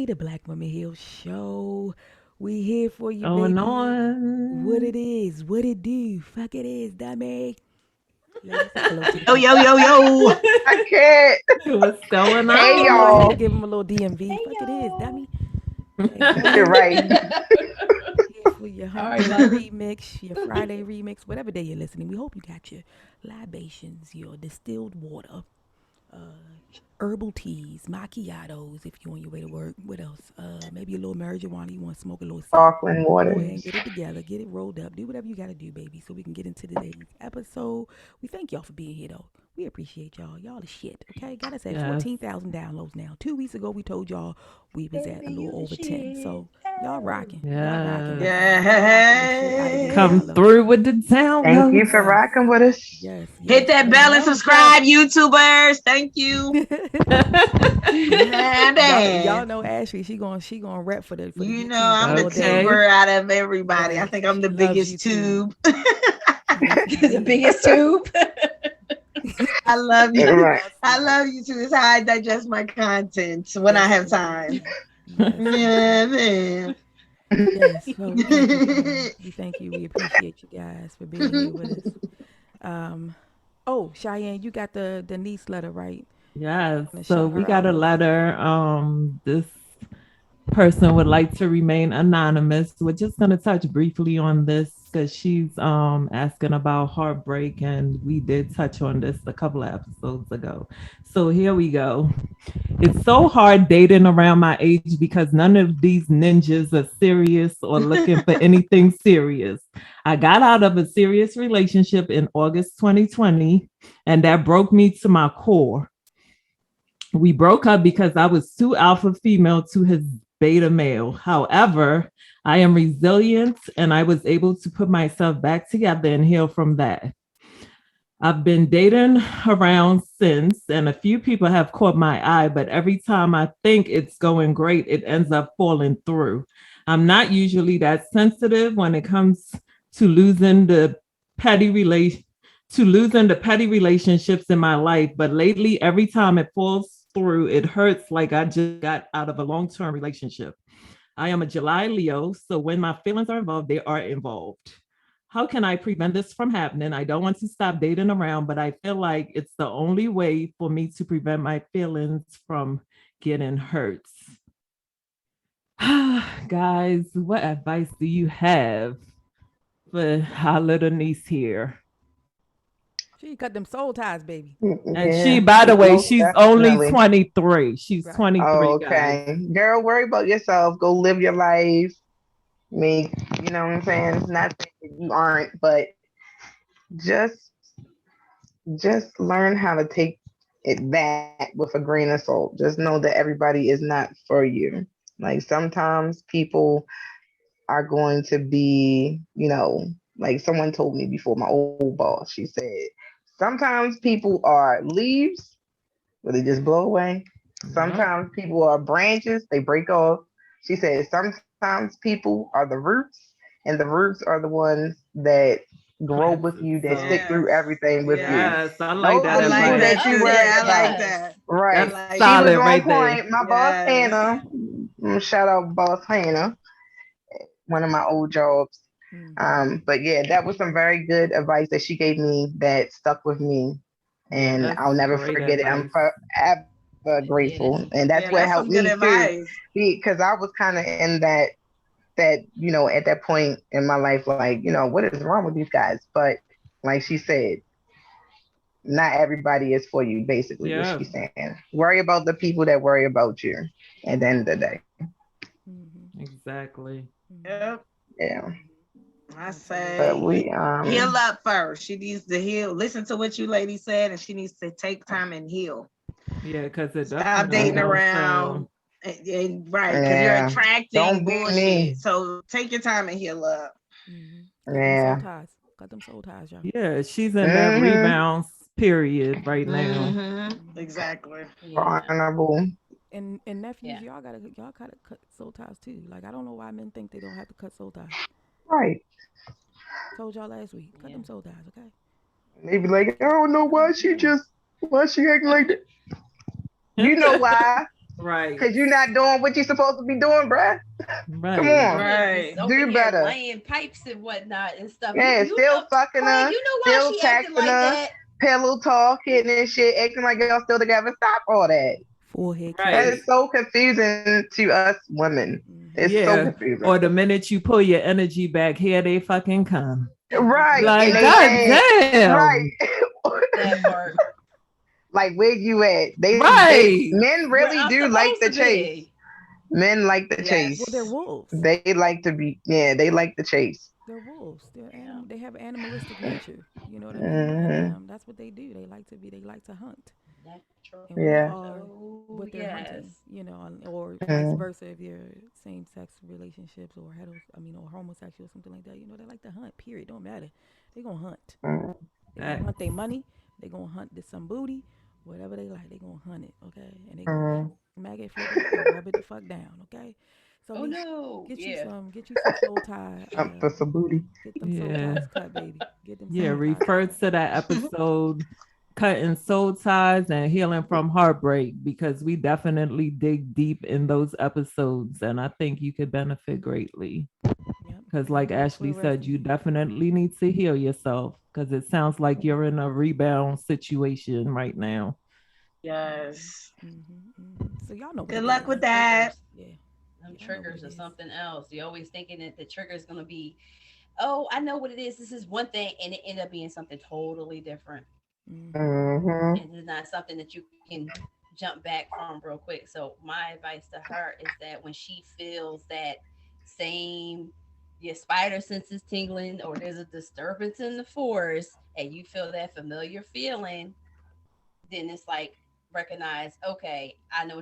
everybody. The Black Woman Hill Show. We here for you, Going baby. What on. it is, what it do. Fuck it is, dummy. Lady, say hello to the Yo, yo, people. yo, yo. I can't. What's going Hey, You know, I had to y'all. on? give him a little DMV. Hey, Fuck it is, y'all. dummy. Hey, You're right. here for your All hump right, day love. remix, your Friday remix, whatever day you're listening. We hope you got your libations, your distilled water, uh, herbal teas, macchiatos if you're on your way to work. What else? Maybe a little marijuana. You want to smoke a little C. Sparkling Go ahead and waters. get it together, get it rolled up, do whatever you got to do, baby, so we can get into today's episode. We thank y'all for being here, though. We appreciate y'all. Y'all the shit, okay? Got us at Yes. 14,000 downloads now. 2 weeks ago, we told y'all we was at a Baby, you little the over 10. shit. So y'all rocking. Y'all rocking Yes. with us. Y'all rocking the shit out of these Come Yes. downloads. through with the Thank you downloads. for Yes. rocking with us. Yes, Hit yes. that And bell and now, subscribe, YouTubers. Thank you. y'all Man. know Ashley. She gonna rep for the You know, YouTube I'm the all day. Okay. tuber out of everybody. I Yes, think I'm she the loves biggest YouTube. tube. Yes, The indeed. biggest tube. I love you. Right. I love you too. It's how I digest my content when I Yes, have time. indeed. Yes, Yeah, indeed. man. Yes. Well, we thank you, fam. We thank you. We appreciate you guys for being here with us. Um. Oh, Cheyenne, you got the niece letter, right? Yes. Want to So shout we her got out a real quick? letter. This person would like to remain anonymous. We're just going to touch briefly on this because she's asking about heartbreak, and we did touch on this a couple of episodes ago. So here we go. It's so hard dating around my age because none of these ninjas are serious or looking for anything serious. I got out of a serious relationship in August 2020, and that broke me to my core. We broke up because I was too alpha female to his beta male. However, I am resilient and I was able to put myself back together and heal from that. I've been dating around since, and a few people have caught my eye, but every time I think it's going great, it ends up falling through. I'm not usually that sensitive when it comes to losing the petty relation to losing the petty relationships in my life, but lately every time it falls through, it hurts like I just got out of a long-term relationship. I am a July Leo, so when my feelings are involved, they are involved. How can I prevent this from happening? I don't want to stop dating around, but I feel like it's the only way for me to prevent my feelings from getting hurt. Guys, what advice do you have for our little niece here? She cut them soul ties, baby. And she, Yeah, by the way, most she's only definitely. 23. She's Right. 23, guys. Okay. Girl, worry about yourself. Go live your life. Me, you know what I'm saying? It's not saying that you aren't, but just just learn how to take it back with a grain of salt. Just know that everybody is not for you. Like sometimes people are going to be, like someone told me before, my old boss, she said, sometimes people are leaves where they just blow away. Yep. Sometimes people are branches, they break off. She said, sometimes people are the roots, and the roots are the ones that grow Plants with you, that stick itself. through Yes. everything with you. Yes. Yes, I like Those I that are the like people advice. that that too. you Yeah, worry I like about. that. I Right. That's like She was solid that. on right there. point. My boss, Yes. Hannah, shout out boss Hannah, one of my old jobs. Mm-hmm. But yeah, that was some very good advice that she gave me that stuck with me, Yeah, and that's I'll never great forget it. I'm advice. forever Yeah, grateful, that's and that's what yeah, that's helped some me good too, advice. because I was kind of in that at that point in my life, like what is wrong with these guys? But like she said, not everybody is for you. Basically, what Yeah, she's saying. Worry about the people that worry about you. At the end of the day, Mm-hmm. exactly. Mm-hmm. Yep. yeah. I But say we heal up first. She needs to heal. Listen to what you ladies said, and she needs to take time and heal. Yeah, because it Stop definitely dating don't around. sound. And right, because you're yeah. attracting Don't be bullshit. me. So take your time and heal up. Mm-hmm. Cut them soul Yeah. ties. Cut them soul ties, y'all. Yeah, she's in that Mm-hmm. rebound period right now. Mm-hmm. Mm-hmm. Exactly. Yeah. Honorable. And nephews, Yeah. y'all gotta cut soul ties too. Like I don't know why men think they don't have to cut soul ties. Right. Told y'all last week. Cut Yeah. them soul ties, okay? They be like, I don't know Cut them. why she acting like that. You know why? Right. Because you're not doing what you're supposed to be doing, bruh. Right. Come on. Right. Just Do over here better. laying pipes and whatnot and stuff. Yeah, you still know, fucking Craig, us, you know why still she acting like texting us, that? pillow talking and shit, acting like y'all still together. Stop all that. Forehead That Right. is so confusing to us women. It's so Yeah. confusing. Or the minute you pull your energy back, here they fucking come. Right. Like, And they God say, damn. right. That part. Like, where you at? Right. Men Where really I'm do like supposed the to chase. be. Men like the Yes. chase. Well, they're wolves. They like to be, they like the chase. They're wolves. They're Yeah. they have animalistic nature. You know what I mean? Mhm. And that's what they do. They like to hunt. Natural. And we Yeah. are what they're hunting, Yes. you know, or vice Mhm. versa if you're same-sex relationships or or homosexual, something like that. You know, they like to hunt. Period. Don't matter. They gonna hunt. Mhm. They gonna hunt their money. They gonna hunt some booty, whatever they like. They gonna hunt it, okay? And they gonna maggot flip it and rub it the fuck down, okay? So Oh Niche, no. get Yeah. you some soul tie. Jump for some booty. Get them soul Yeah. ties cut, baby. Get them Yeah. soul ties Refer cut. to that episode, Cutting Soul Ties and Healing from Heartbreak, because we definitely dig deep in those episodes. And I think you could benefit greatly. Yep. Because, like Ashley said, you definitely need to heal yourself because it sounds like you're in a rebound situation right now. Yes. So y'all know what Good it luck is. with that. Yeah. Them Yeah, I know triggers what or it is. something else. You're always thinking that the trigger is gonna be, oh, I know what it is. This is one thing, and it end up being something totally different. Mm-hmm. And it's not something that you can jump back from real quick. So my advice to her is that when she feels that same, your spider senses tingling, or there's a disturbance in the forest, and you feel that familiar feeling, then it's like recognize, okay, I know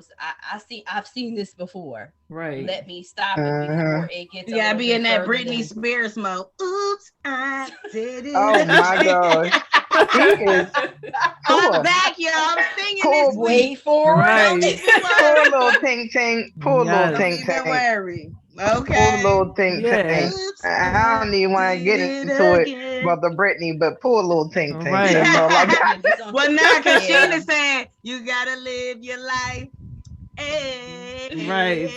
I've seen this before. Right. Let me stop it before it gets You a gotta little be bit in that further Britney than- Spears mode. Oops, I did it. Oh my gosh. He is I'm poor. back, y'all. I'm singing Poor this week. Wait for Right. it. Poor little ting ting. Poor little Yes. Don't ting even ting. worry. Poor Okay. little ting Yeah. ting. Oops, I don't even want to did get it into it again. about the Britney, but poor little ting ting. Right. That's all I got. Well, now, because Yeah. Sheena saying, you gotta live your life. Yes.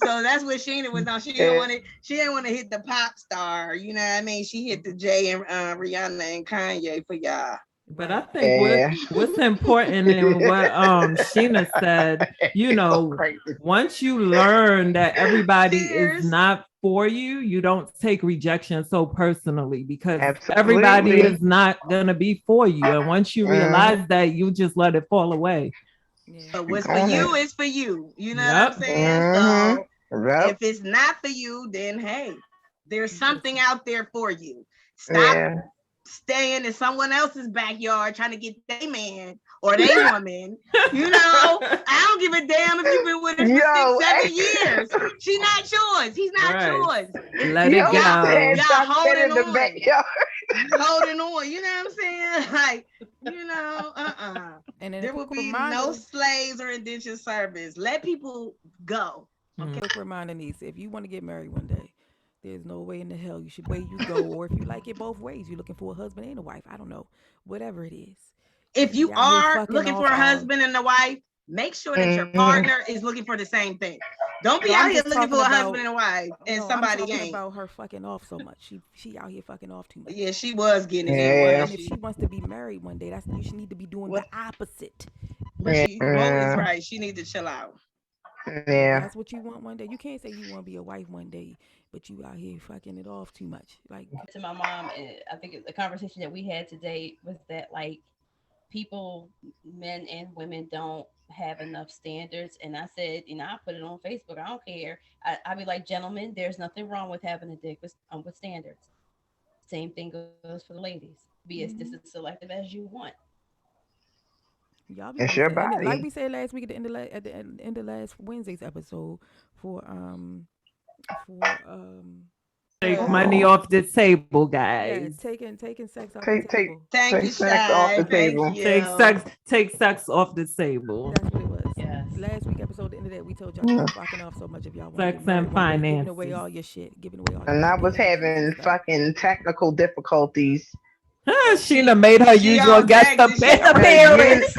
So that's what Sheena was on. She didn't want to hit the pop star. You know what I mean? She hit the Jay and Rihanna and Kanye for y'all. But I think what's important and what Sheena said, you know, Crazy. once you learn that everybody Cheers. is not for you, you don't take rejection so personally because Absolutely. everybody is not gonna be for you. And once you realize that, you just let it fall away. Yeah. But what's for you is for you. You know what I'm Yep. saying? So Yep. if it's not for you, then hey, there's something out there for you. Stop Yeah. staying in someone else's backyard trying to get their man or their woman. You know, I don't give a damn if you've been with her for 6-7 years. She's not yours. He's not Right. yours. Let it go. Y'all holding in the on. backyard. Holding on. You know what I'm saying? Like, you know, And then there a will quick be reminder, no slaves or indentured service. Let people go. Okay. Quick reminder, niece, if you want to get married one day, there's no way in the hell you should way you go. Or if you like it both ways, you're looking for a husband and a wife. I don't know. Whatever it is. If you Y'all here are fucking looking off for a all- husband and a wife, make sure that your Mhm. partner is looking for the same thing. Don't be No, out I'm here just looking for a talking husband about- and a wife and No, somebody I'm talking ain't. about her fucking off so much. She out here fucking off too much. Yeah, she was getting it in, Yeah. And wasn't if she? she wants to be married one day, you should need to be doing What? the opposite. But she Mo is Yeah. right. She needs to chill out. Yeah. That's what you want one day. You can't say you want to be a wife one day, but you out here fucking it off too much. Like, To my mom, and I think the conversation that we had today was that like people, men and women, don't have enough standards. And I said, you know, I put it on Facebook. I don't care. I be like, gentlemen, there's nothing wrong with having a dick with standards. Same thing goes for the ladies. Be as selective as you want. y'all be It's your listening. And body. like we said last week at the end of last Wednesday's episode for Take money off the table, yeah, guys. taking sex off Take- the table. Thank Take you, sex off the Shy. Thank table. you. Take sex off the table. That's what it was. Yes. Last week episode, the end of that, we told y'all stop fucking off so much if y'all want Sex to get married and one day, giving away finances. all your shit, giving away all your And I fucking was assets and having stuff. fucking technical difficulties. Sheena made her She usual on guest deck. She- appearance.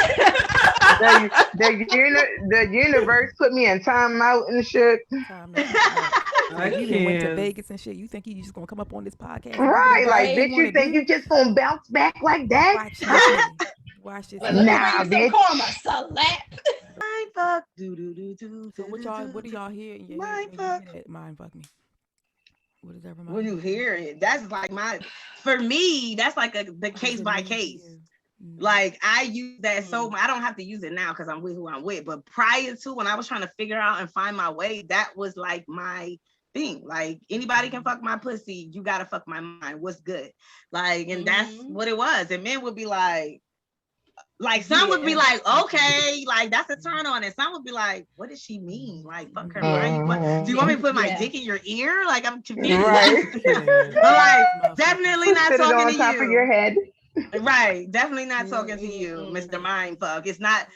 The universe put me in timeout and shit. Time to time out. I You done went to can't. Vegas and shit. You think you just gonna come up on this podcast and do Right, whatever like you Right. bitch, want you to think do? you just gonna bounce back like that? Watch this, man. Watch this. Let Man. me Nah, bring you some bitch. karma. Slap. Mind fuck. Do do do do. So what do y'all hear in your head Mind when fuck. you hear that mind fuck me? What does that remind When you? you hear it, that's like for me, that's like the What does case it by mean to case. you? Mm. Like I use that so I don't have to use it now because I'm with who I'm with. But prior to when I was trying to figure out and find my way, that was like my thing. Like anybody can fuck my pussy, you gotta fuck my mind. What's good? Like, and that's what it was. And men would be like some would be like, okay, like that's a turn on. And some would be like, what does she mean? Like, fuck her mind. Do you want me to put my dick in your ear? Like, I'm confused. Right. But like, definitely not Put it talking on to top you. of your head. Right, definitely not talking to you, Mr. Mindfuck. It's not.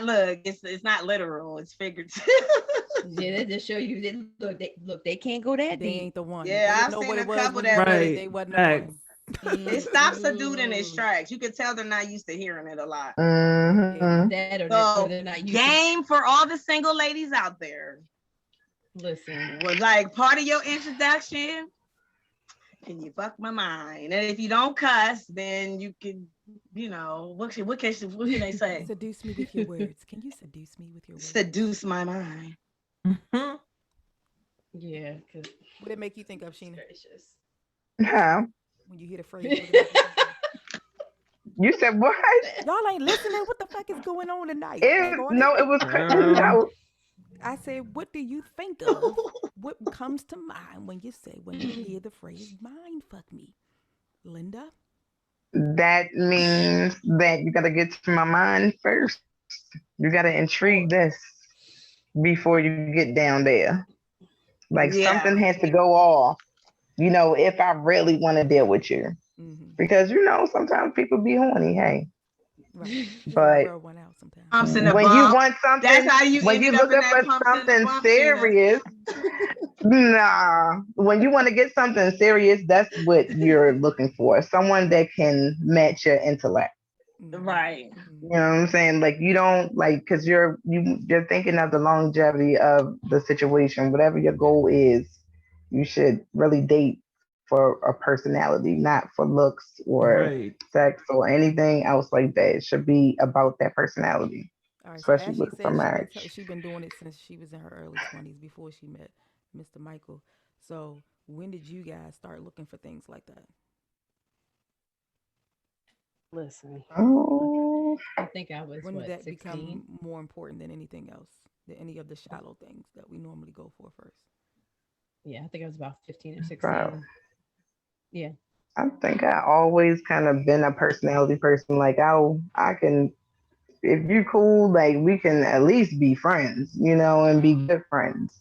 Look, it's not literal. It's figurative. Yeah, that just show you that they can't go that They deep. ain't the one. Yeah, They I've know seen what a it was couple when you that read Right. it. They wasn't the Facts. one. It stops a dude in his tracks. You can tell they're not used to hearing it a lot. Mm-hmm. That or So, they're not used game for all the single ladies out there. Listen. Was like part of your introduction. Can you fuck my mind? And if you don't cuss, then you can, what can they say? Seduce me with your words. Can you seduce me with your words? Seduce my mind. Yeah, because What it make you think of, Sheena? gracious. Huh? When you hear the phrase, what it make you think of? You said what? Y'all ain't listening. What the fuck is going on tonight? It was Girl. no. I said, what do you think of? What comes to mind when you hear the phrase mind fuck me? Linda? That means that you gotta get to my mind first. You gotta intrigue this before you get down there. Like something has to go off, if I really want to deal with you. Mm-hmm. Because sometimes people be horny, hey. Right. But roll one out sometimes. Pumps in the when bump. you want something, That's how you when you ended up in looking that for pumps in the something bump, serious, nah. When you want to get something serious, that's what you're looking for. Someone that can match your intellect. Mm-hmm. Right. You know what I'm saying? Like you don't because you're thinking of the longevity of the situation. Whatever your goal is, you should really date for a personality, not for looks or Right. sex or anything else like that. It should be about that personality, All right. So especially as she looking for said, marriage. she been doing it since she was in her early 20s before she met Mr. Michael. So when did you guys start looking for things like that? Listen, Oh, I think I was When did that 16. become more important than anything else? Than any of the shallow things that we normally go for first? Yeah, I think I was about 15 or 16. bro. Yeah. I think I always kind of been a personality person. Like I can, if you cool, like we can at least be friends, and be good friends.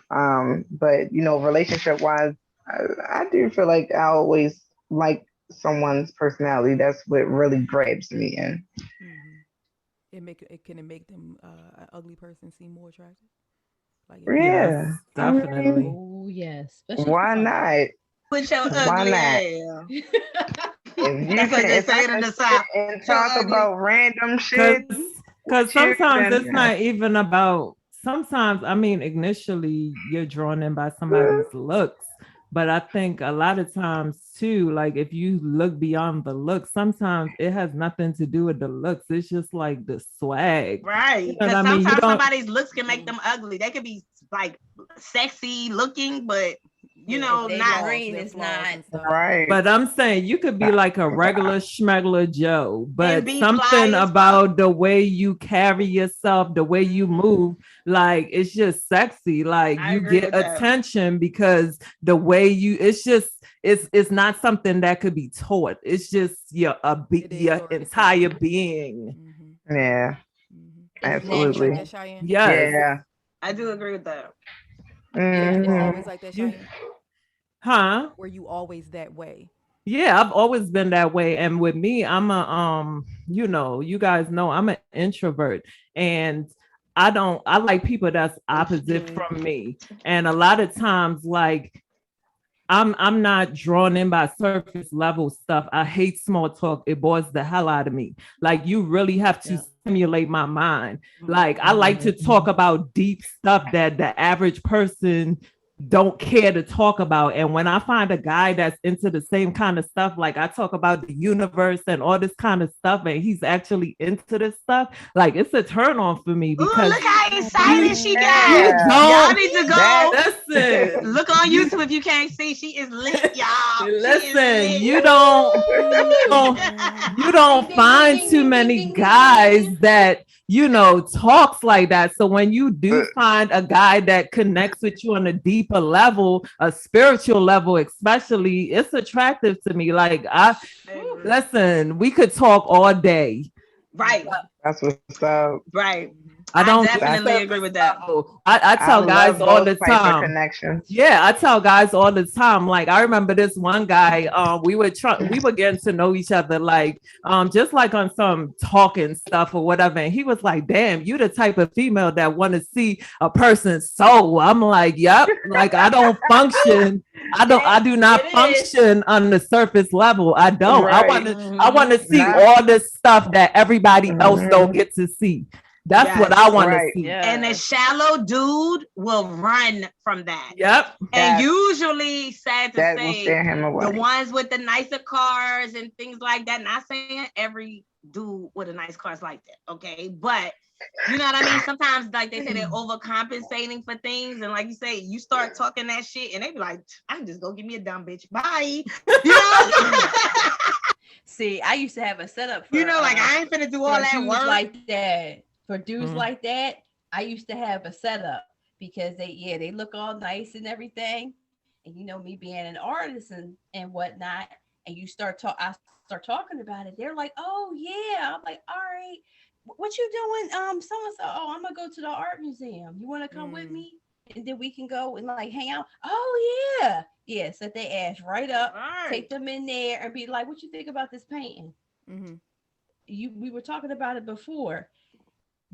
But relationship wise, I do feel like I always like someone's personality. That's what really grabs me in. Mm-hmm. Can it make them an ugly person seem more attractive? Like if Yes, Yeah, I definitely. mean, Oh, yes. Especially why not? Put your Why ugly not? ass. If you That's what can, they if I say it in can the sit South. and Your talk ugly. about random Cause, shit cause with you, sometimes then it's not even about. Sometimes, I mean, initially you're drawn in by somebody's looks, but I think a lot of times too, like if you look beyond the looks, sometimes it has nothing to do with the looks. It's just like the swag. Right. You know Because what I mean? You sometimes don't. somebody's looks can make them ugly. They could be like sexy looking, but they not brain is not. right. But I'm saying you could be like a regular schmegler Joe, and but be something fly as about fuck. the way you carry yourself, the way you move, like it's just sexy. Like I you agree get with that. attention because the way it's not something that could be taught. It's just your entire being. Mm-hmm. Yeah, Mm-hmm. absolutely. Like that, Cheyenne? Yes. Yeah. I do agree with that. You were hmm always like that, Cheyenne? Huh? Were you always that way? Yeah, I've always been that way. And with me, I'm you guys know I'm an introvert and I like people that's opposite from me. And a lot of times, like I'm not drawn in by surface level stuff. I hate small talk. It bores the hell out of me. Like you really have to stimulate my mind. Like I like to talk about deep stuff that the average person don't care to talk about. And when I find a guy that's into the same kind of stuff, like I talk about the universe and all this kind of stuff, and he's actually into this stuff, like it's a turn on for me Ooh, because look how excited she you got. Y'all don't need to go. listen. Look on YouTube if you can't see. She is lit, y'all. Listen, you Ding, don't ding, find ding, too ding, many ding, ding, guys ding. that talks like that. So when you do find a guy that connects with you on a deeper level, a spiritual level especially, it's attractive to me. Like listen, we could talk all day. Right. That's what's up. Right. I don't definitely agree with that. I tell guys all the time. Connections. Yeah, I tell guys all the time. Like I remember this one guy. We were getting to know each other, like just like on some talking stuff or whatever. And he was like, "Damn, you the type of female that want to see a person's soul." I'm like, "Yep." Like I don't function. I do not function on the surface level. I don't. Right. I want to see all this stuff that everybody else don't get to see. That's what I want to see. And a shallow dude will run from that. Yep. And usually, sad to that say, will scare him away. The ones with the nicer cars and things like that. Not saying every dude with a nice car is like that, okay? But you know what I mean? Sometimes, like they say, they're overcompensating for things. And like you say, you start talking that shit and they be like, I can just go give me a dumb bitch. Bye. You know? See, I used to have a setup for, like I ain't finna do all that work. Like that. For dudes like that, I used to have a setup because they look all nice and everything. And me being an artist and whatnot, and I start talking about it. They're like, oh yeah. I'm like, all right, what you doing? So-and-so, oh, I'm gonna go to the art museum. You wanna come with me? And then we can go and like hang out. Oh yeah. Yeah, set their ass right up, take them in there and be like, what you think about this painting? We were talking about it before.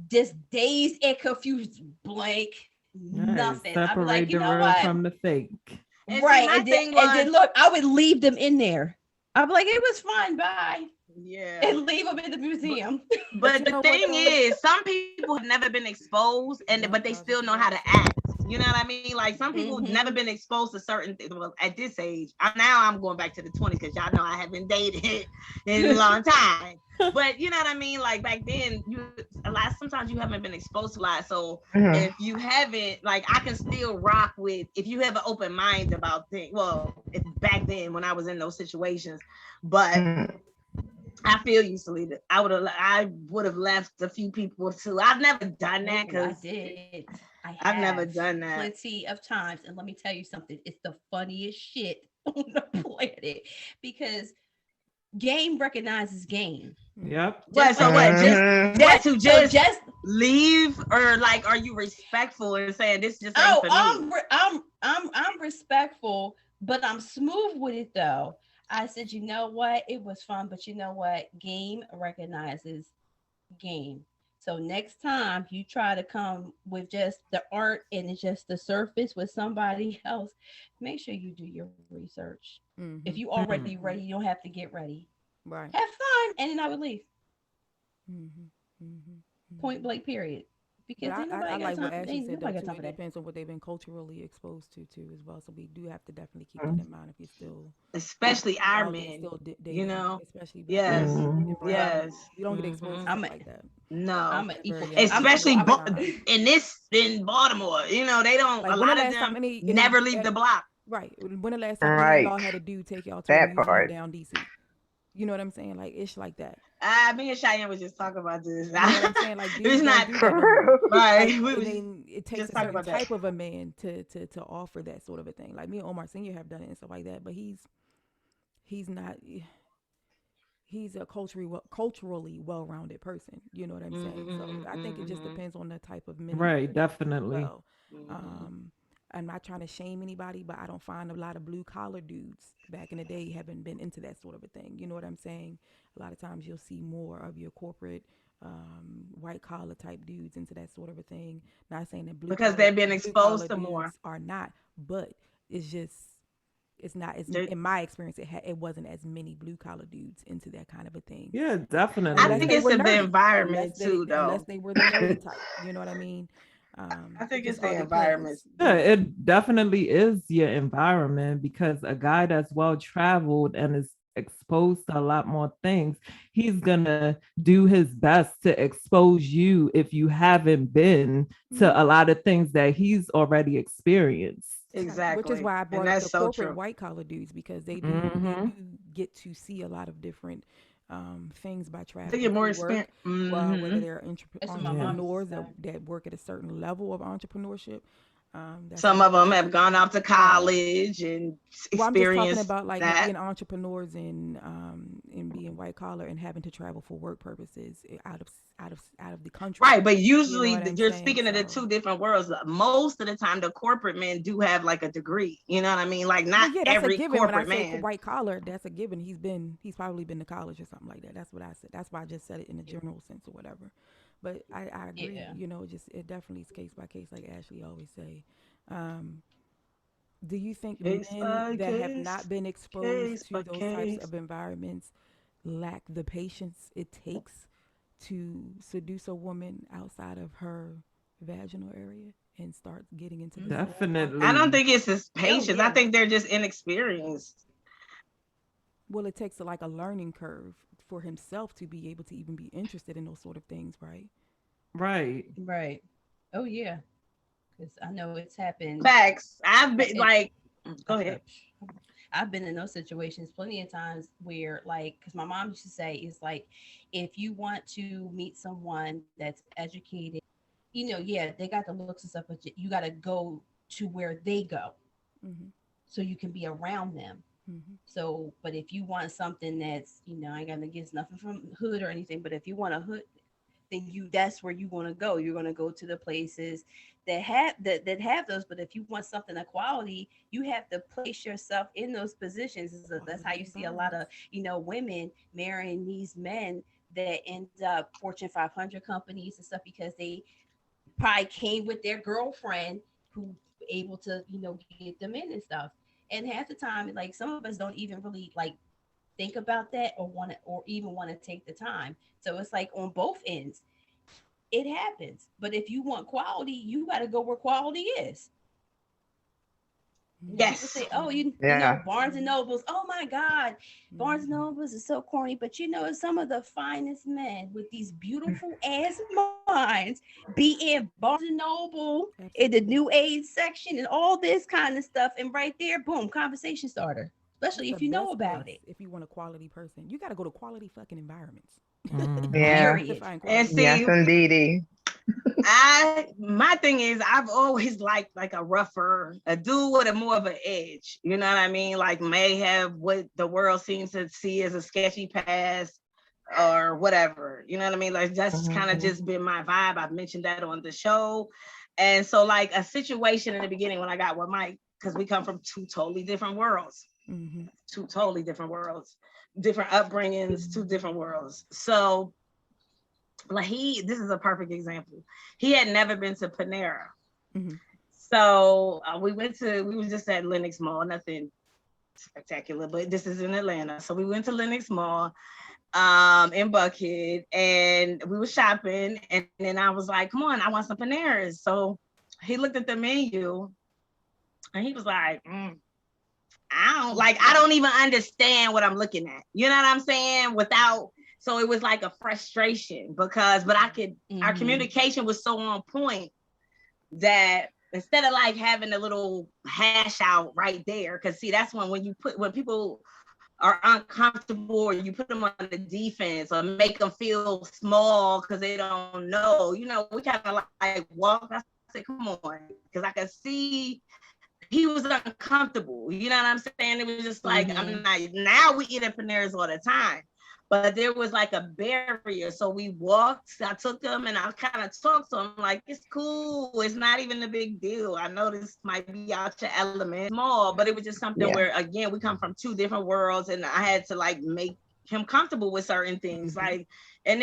Just dazed and confused, blank, nothing. Separate I'm like, the real from the fake. Right. And then look, I would leave them in there. I'm like, it was fun, bye. Yeah. And leave them in the museum. But the thing is, some people have never been exposed, but they still know how to act. You know what I mean? Like some people have never been exposed to certain things. Well, at this age, I'm going back to the 20s because y'all know I haven't dated in a long time. But you know what I mean? Like back then, sometimes you haven't been exposed to a lot. So if you haven't, like I can still rock with, if you have an open mind about things. Well, back then when I was in those situations, but I feel you, Salita. I would have left a few people too. I've never done that because I've never done that plenty of times. And let me tell you something. It's the funniest shit on the planet because game recognizes game. Yep. Just leave, or like, are you respectful and saying this just ain't for me? I'm respectful, but I'm smooth with it though. I said, you know what? It was fun, but you know what? Game recognizes game. So next time you try to come with just the art and it's just the surface with somebody else, make sure you do your research. If you already ready, you don't have to get ready. Right. Have fun, and then I would leave. Point blank, period. Because I like what Ashley said. It depends on what they've been culturally exposed to too, as well. So we do have to definitely keep that in mind if you're still, especially our men, still you know, especially yes, you don't get exposed to like that. No, especially in Baltimore, you know, they don't. Like, a lot of them never leave the block. Right. When the last time y'all had a dude take y'all to a museum down DC? You know what I'm saying? Like ish like that. Me and Cheyenne was just talking about this. You know what I'm saying? Like it's not right. It takes a certain type of a man to offer that sort of a thing. Like me and Omar Senior have done it and stuff like that, but he's not. He's a culturally well-rounded person. You know what I'm saying? So I think it just depends on the type of men. Right. Definitely. Well. I'm not trying to shame anybody, but I don't find a lot of blue collar dudes back in the day haven't been into that sort of a thing. You know what I'm saying? A lot of times you'll see more of your corporate white collar type dudes into that sort of a thing. Not saying that because they've been exposed to more are not, but it's just it's not as, There- in my experience, it wasn't as many blue collar dudes into that kind of a thing. Yeah, I Unless definitely. think they it's were the nerdy, environment too, unless though. they were the nerdy type. You know what I mean? I It think just it's all the environment. depends. Yeah, it definitely is your environment because a guy that's well traveled and is exposed to a lot more things, he's gonna do his best to expose you if you haven't been to a lot of things that he's already experienced. Right. Which is Exactly. why I And brought up that's the so corporate true. white collar dudes, because they Mm-hmm. do get to see a lot of different things by They traveling get more through work. experience. Well, whether Hmm. they're That's what my mom used to entrepreneurs say. that work at a certain level of entrepreneurship, that's Some of another them thing. have gone off to Right. college and Well, I'm just talking experienced about like that. being entrepreneurs and being white collar and having to travel for work purposes out of the country. Right, but You know usually what I'm you're saying? speaking of the So, two different worlds. Most of the time, the corporate men do have like a degree. You know what I mean? Like well, not yeah, that's a every given. When I corporate say man. white collar, that's a given. He's probably been to college or something like that. That's what I said. That's why I just said it in a general sense or whatever. But I agree. Yeah. You know, just it definitely is case by case, like Ashley always say. Um, do you think Case men by that have case, not been exposed case to by those types case. of environments lack the patience it takes to seduce a woman outside of her vaginal area and start getting into the Mm-hmm. sex part? I don't Definitely. think it's his Oh patience. I yeah. think they're just inexperienced. Well, it takes like a learning curve for himself to be able to even be interested in those sort of things, right? Right. Right. Oh yeah. Because I know it's happened. Facts. I've been It, like, go uh, ahead. I've been in those situations plenty of times where, like, because my mom used to say, it's like, if you want to meet someone that's educated, yeah, they got the looks and stuff, but you got to go to where they go Mm-hmm. so you can be around them. Mm-hmm. So, but if you want something that's, I ain't got to get nothing from hood or anything, but if you want a hood, then that's where you want to go. You're going to go to the places that have those. But if you want something of quality, you have to place yourself in those positions. That's how Quality you see a lot of environments. women marrying these men that end up Fortune 500 companies and stuff because they probably came with their girlfriend who able to get them in and stuff. And half the time, like, some of us don't even really like think about that or want to or even want to take the time. So it's like on both ends it happens. But if you want quality, you got to go where quality is. And Mm-hmm. people say, Yes. "Oh, Yeah. Barnes and Nobles. Oh my God, Barnes and Mm-hmm. Nobles is so corny." But it's some of the finest men with these beautiful ass minds be in Barnes and Noble in the Absolutely. new age section and all this kind of stuff. And right there, boom, conversation starter. Especially That's if the you know best about place it. if you want a quality person. You got to go to quality fucking environments Mm-hmm. Yeah. to Period. find And quality Yes, people. see, indeedy. my thing is I've always liked like a rougher, a dude with a more of an edge. You know what I mean? Like may have what the world seems to see as a sketchy past or whatever. You know what I mean? Like that's kind of Mm-hmm. just been my vibe. I've mentioned that on the show. And so like a situation in the beginning when I got with Mike, because we come from two totally different worlds, Mm-hmm. two totally different worlds, different upbringings, two different worlds. So like this is a perfect example. He had never been to Panera. Mm-hmm. So we was just at Lenox Mall, nothing spectacular, but this is in Atlanta. So we went to Lenox Mall in Buckhead and we were shopping. And then I was like, come on, I want some Paneras. So he looked at the menu and he was like, I don't even understand what I'm looking at. You know what I'm saying? So it was like a frustration but our Mm-hmm. communication was so on point that instead of like having a little hash out right there, because see, that's when people are uncomfortable or you put them on the defense or make them feel small because they don't know, we kind of like walk. I said, come on, because I could see he was uncomfortable. You know what I'm saying? It was just like, Mm-hmm. I'm not, now we eat at Paneras all the time. But there was like a barrier. So we walked, I took him and I kind of talked to him like, it's cool. It's not even a big deal. I know this might be out your element, small, but it was just something Yeah. where, again, we come from two different worlds and I had to like make him comfortable with certain things. Mm-hmm. Like, And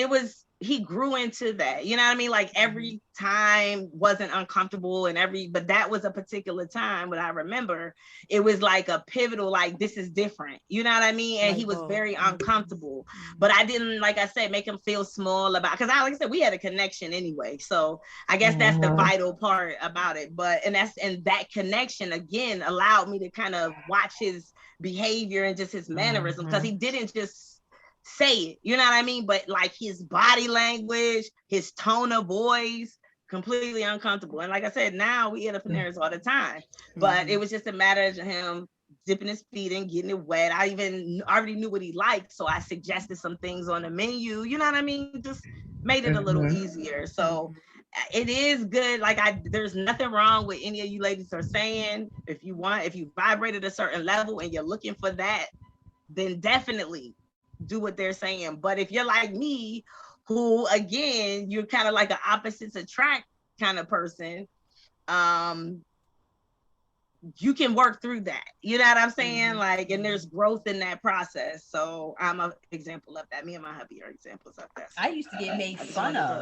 he grew into that, you know what I mean? Like every time wasn't uncomfortable but that was a particular time when I remember it was like a pivotal, like this is different, you know what I mean? And he was very uncomfortable, but I didn't, like I said, make him feel small about, because like I said, we had a connection anyway. So I guess that's the vital part about it. And that connection again allowed me to kind of watch his behavior and just his mannerisms, because he didn't just say it, you know what I mean? But like his body language, his tone of voice, completely uncomfortable. And like I said, now we end up in Paneras all the time. But it was just a matter of him dipping his feet in, getting it wet. I already knew what he liked, so I suggested some things on the menu, you know what I mean? Just made it a little easier. So it is good. Like there's nothing wrong with any of you ladies are saying. If you vibrate at a certain level and you're looking for that, then definitely do what they're saying. But if you're like me, who again, you're kind of like an opposites attract kind of person, you can work through that, you know what I'm saying? Like, and there's growth in that process. So I'm an example of that. Me and my hubby are examples of that. So, I used to get made fun of.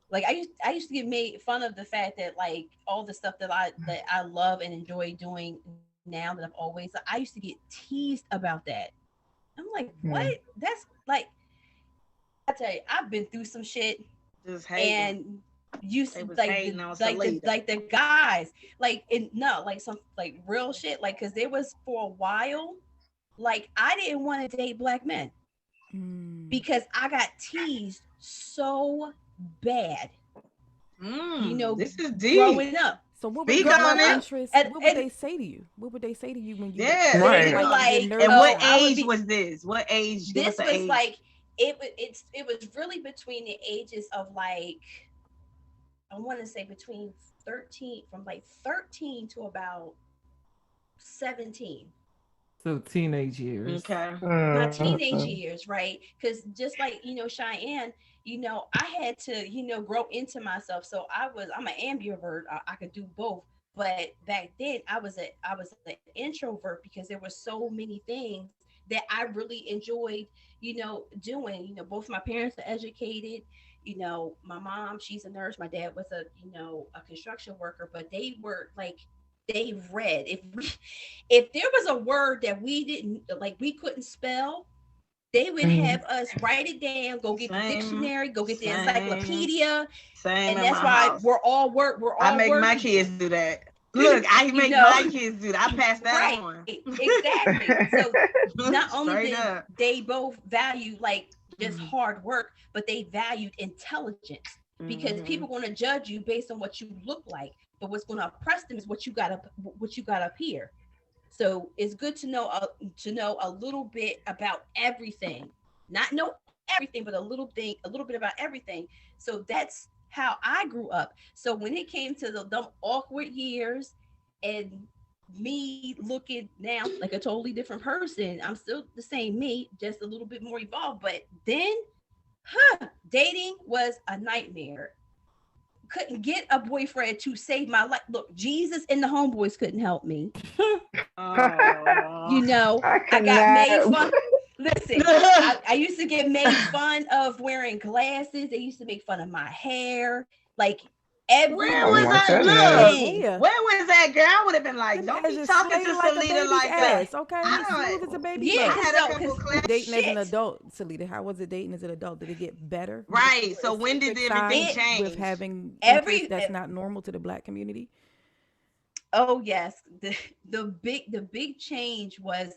Like I used to get made fun of the fact that like all the stuff that I love and enjoy doing now that I used to get teased about that. I'm like, what? That's like, I tell you, I've been through some shit, and you like the guys, like some like real shit, like because there was for a while, like I didn't want to date black men because I got teased so bad. You know, this is deep. Growing up. So what would they say to you? What would they say to you when you like and what age was this? What age? This was like it was really between the ages of like, I want to say between 13 to about 17. So teenage years. Okay. My teenage years, right? Because just like, you know, Cheyenne, you know, I had to, you know, grow into myself. So I'm an ambivert. I could do both. But back then I was an introvert because there were so many things that I really enjoyed, you know, doing. You know, both my parents are educated. You know, my mom, she's a nurse. My dad was a construction worker, but they were like, they read. If there was a word that we couldn't spell, they would have us write it down, go get the dictionary, go get the encyclopedia. And that's why we're all I make my kids do that. Look, I make my kids do that. I pass that on. Exactly. So not only did they both value like just hard work, but they valued intelligence, because people going to judge you based on what you look like, but what's going to oppress them is what you got up here. So it's good to know a little bit about everything, not know everything, but a little bit about everything. So that's how I grew up. So when it came to the awkward years and me looking now like a totally different person, I'm still the same me, just a little bit more evolved. But then, dating was a nightmare. Couldn't get a boyfriend to save my life. Look, Jesus and the homeboys couldn't help me. You know, I got made fun. Listen, I used to get made fun of wearing glasses. They used to make fun of my hair. Like where was that? Where was that girl? I would have been like, don't be talking to Salita like that. Okay, smooth as a baby. Yeah, I had a couple class dating as an adult, Salita. How was it dating as an adult? Did it get better? Right. So when did everything change? With having that's not normal to the Black community. Oh yes, the big change was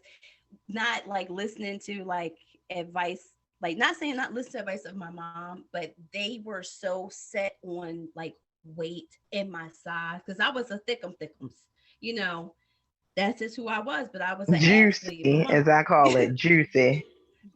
not like listening to like advice, like not listen to advice of my mom, but they were so set on like weight and my size, because I was a thickums, you know, that's just who I was. But I was an juicy athlete, as I call it, juicy.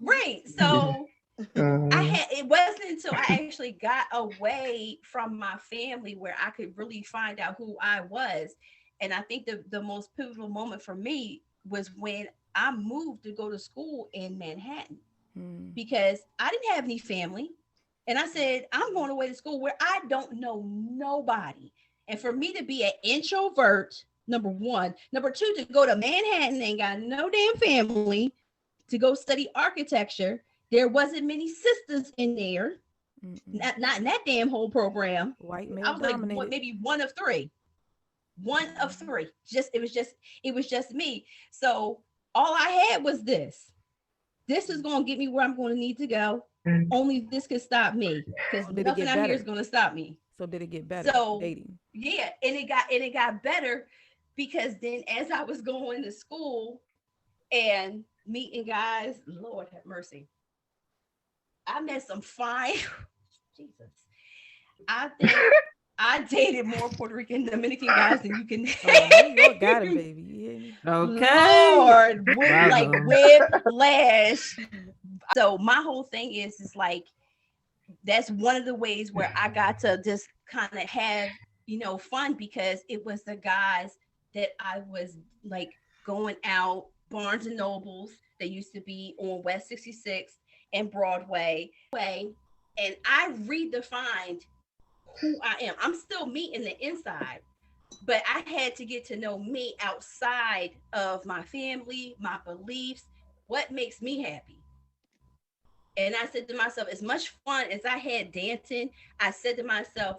Right. So it wasn't until I actually got away from my family where I could really find out who I was. And I think the most pivotal moment for me was when I moved to go to school in Manhattan, because I didn't have any family. And I said, I'm going away to school where I don't know nobody. And for me to be an introvert, number one. Number two, to go to Manhattan, ain't got no damn family, to go study architecture. There wasn't many sisters in there. Mm-mm. Not in that damn whole program. White I male was like dominated. maybe one of three. One of three. It was just me. So all I had was this. This is gonna get me where I'm gonna need to go. Mm. Only this can stop me. Because So did it nothing get out here better? is gonna stop me. So did it get better? So Dating. yeah, and it got better because then as I was going to school and meeting guys, Lord have mercy, I met some fine Jesus. I think I dated more Puerto Rican Dominican guys than you can Oh, New York got him, baby. You hear me? Okay. Lord, like Bravo. whiplash. So my whole thing is like that's one of the ways where I got to just kind of have, fun because it was the guys that I was like going out, Barnes and Nobles, that used to be on West 66 and Broadway. And I redefined who I am. I'm still me in the inside, but I had to get to know me outside of my family, my beliefs, what makes me happy. And I said to myself, as much fun as I had dancing, I said to myself,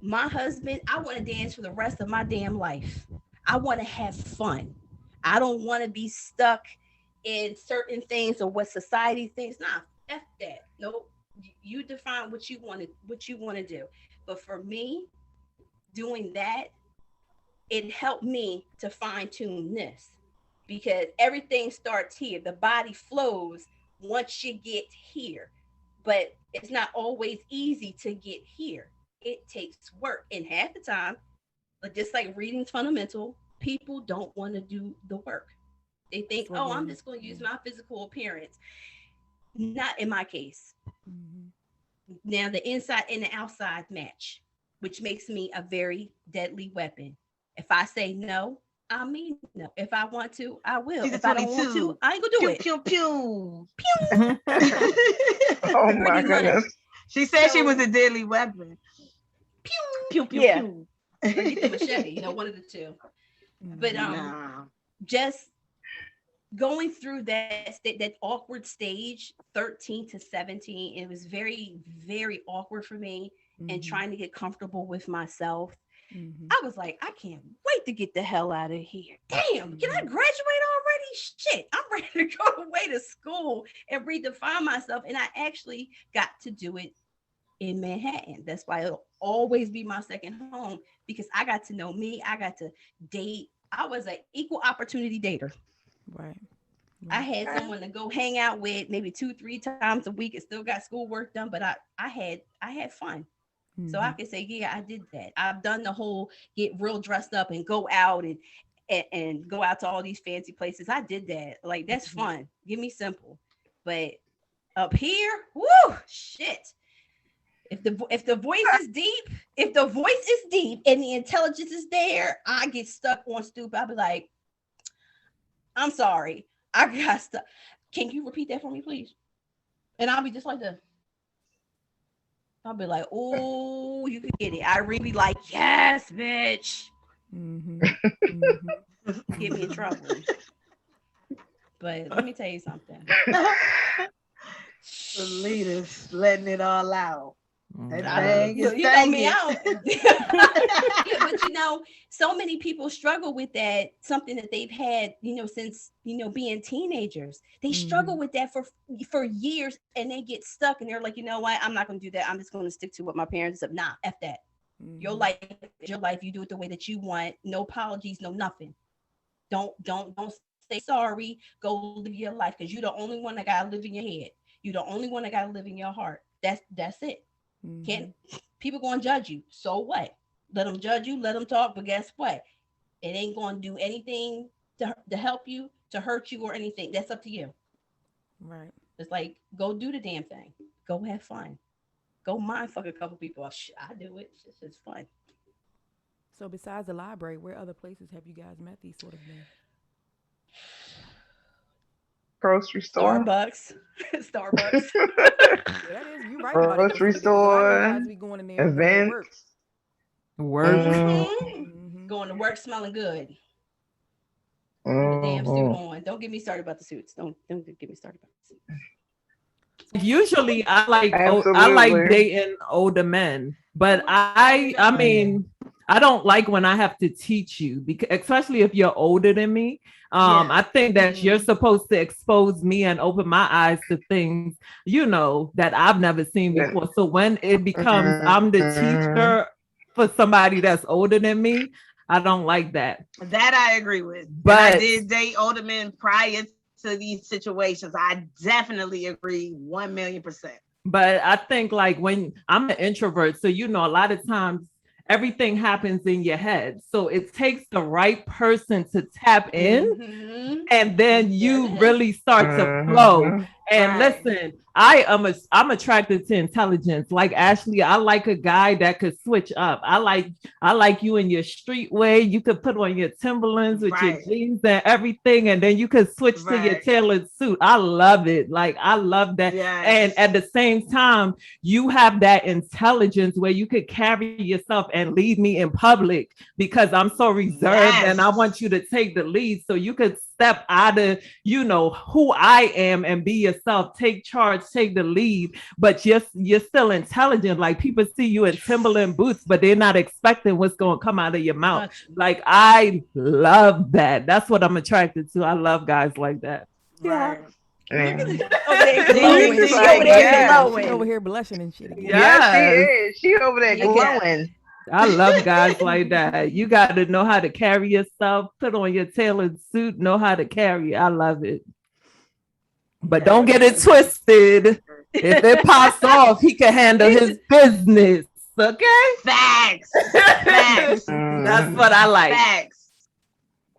my husband, I want to dance for the rest of my damn life. I want to have fun. I don't want to be stuck in certain things or what society thinks. Nah, F that. Nope. You define what you want to do. But for me, doing that, it helped me to fine tune this because everything starts here. The body flows once you get here, but it's not always easy to get here. It takes work, and half the time, but just like reading's fundamental, people don't want to do the work. They think, oh, I'm just going to use my physical appearance. Not in my case. Mm-hmm. Now the inside and the outside match, which makes me a very deadly weapon. If I say no, I mean no. If I want to, I will. She's if I don't want to, I ain't gonna do pew, it. pew, pew. Pew. Oh my Pretty much. goodness. She said she So- was a deadly weapon. Pew. Pew, pew, Yeah. pew. Or get the machete, one of the two. But Nah. just going through that awkward stage, 13 to 17, it was very, very awkward for me. And trying to get comfortable with myself. Mm-hmm. I was like, I can't wait to get the hell out of here. Damn, can I graduate already? Shit, I'm ready to go away to school and redefine myself. And I actually got to do it in Manhattan. That's why it'll always be my second home because I got to know me. I got to date. I was an equal opportunity dater. Right. I had someone to go hang out with maybe 2-3 times a week and still got schoolwork done, but I had fun. Mm-hmm. So I can say, yeah, I did that. I've done the whole get real dressed up and go out and go out to all these fancy places. I did that. Like, that's fun. Give me simple. But up here, whoo, shit. If the voice is deep, and the intelligence is there, I get stuck on stupid. I'll be like, I'm sorry. I got stuck. Can you repeat that for me, please? And I'll be just like this. I'll be like, oh, you can get it. I really be like, yes, bitch. Mm-hmm. Mm-hmm. Get me in trouble. But let me tell you something. The leaders letting it all out. That thing is You know me thangin'. out. Yeah, but so many people struggle with that, something that they've had, since, being teenagers. They struggle with that for years and they get stuck and they're like, you know what? I'm not going to do that. I'm just going to stick to what my parents said. Nah, F that. Mm-hmm. Your life is your life. You do it the way that you want. No apologies, no nothing. Don't say sorry. Go live your life because you're the only one that got to live in your head. You're the only one that got to live in your heart. That's it. Mm-hmm. Can't people gonna judge you? So what? Let them judge you, let them talk, but guess what? It ain't gonna do anything to help you, to hurt you, or anything. That's up to you. Right. It's like, go do the damn thing. Go have fun. Go mind fuck a couple people. I do it. It's just fun. So besides the library, where other places have you guys met these sort of men? Grocery store. Starbucks. Starbucks. Yeah, that is, you right about it. Grocery Because a lot of store. guys be going in there and going to Events. work. Mm-hmm. Going to work smelling good. The damn suit on. Don't get me started about the suits. Don't get me started about the suits. Usually I like Absolutely. dating older men, but I mean I don't like when I have to teach you, because especially if you're older than me. I think that you're supposed to expose me and open my eyes to things, that I've never seen before. So when it becomes I'm the Mhm. teacher for somebody that's older than me, I don't like that. That I agree with. And I But did date older men prior to these situations. I definitely agree 1,000,000%. But I think like when I'm an introvert, so a lot of times everything happens in your head. So it takes the right person to tap in, and then you really start to flow. Mhm. And listen, I'm attracted to intelligence. Like Ashley, I like a guy that could switch up. I like you in your street way. You could put on your Timberlands with your jeans and everything, and then you could switch to your tailored suit. I love it. Like I love that. Yes. And at the same time, you have that intelligence where you could carry yourself and lead me in public, because I'm so reserved and I want you to take the lead, so you could step out of who I am and be yourself, take charge, take the lead. But you're still intelligent. Like people see you in Timberland boots, but they're not expecting what's going to come out of your mouth. Like I love that. That's what I'm attracted to. I love guys like that. Right. She over here blushing and shit again. Yes, she is. She over there glowing. I love guys like that. You got to know how to carry yourself, put on your tailored suit, know how to carry. I love it. But don't get it twisted. If it pops off, he can handle his business. Okay? Facts. Facts. That's what I like.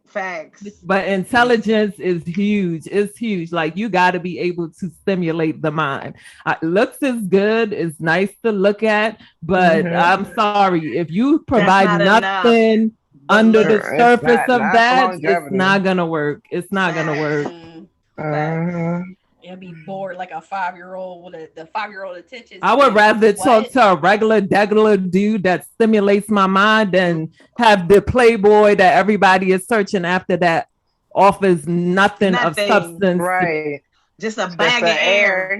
Facts. But intelligence is huge. It's huge. Like you got to be able to stimulate the mind. Looks is good. It's nice to look at, but I'm sorry, if you provide nothing under the surface of that, it's not gonna work. It's not gonna work. You'll be bored like a 5-year-old with the 5-year-old attention. I would rather talk to a regular dude that stimulates my mind than have the playboy that everybody is searching after that offers nothing of substance. Right. Just a bag of air.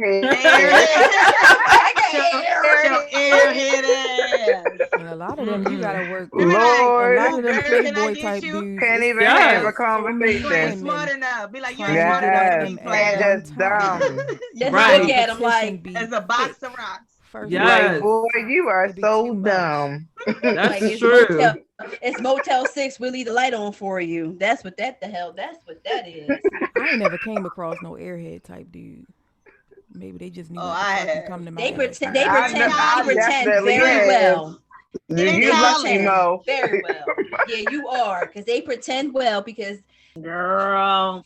And a lot of them, you gotta work. Lord, a lot of them playboy type dudes can't even have a conversation. You ain't smart enough. Be like, you ain't yes, smart enough. just dumb. Just look at them like as a box of rocks. Like, boy, you are so dumb. That's like true. It's Motel 6. We'll leave the light on for you. That's what that is. I ain't never came across no airhead type dude. Maybe they just need to come to my They pretend very well. You lucky, Mo. Very well. Yeah, you are, because they pretend well. Because girl,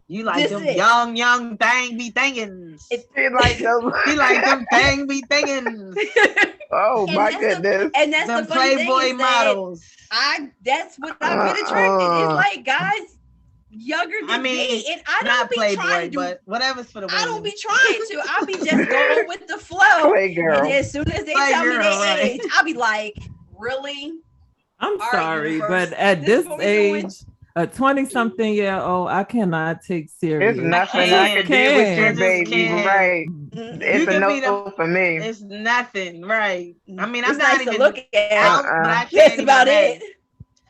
you like them young thing be thingins. You like them. You like them thing be thingins. Oh my goodness! And that's them the funny Playboy thing is models. That's what I've been attracted. It's like guys younger than me, and I don't be Playboy, trying to. But whatever's for the women. I don't be trying to. I'll be just going with the flow. Playgirl. And as soon as they tell me their age, I'll be like, really? I'm sorry, but at this age, a 20-something-year-old, I cannot take serious. It's nothing I can do with your baby, right? It's a no for me. It's nothing, right? I mean, I'm not nice even to look at. That's about it.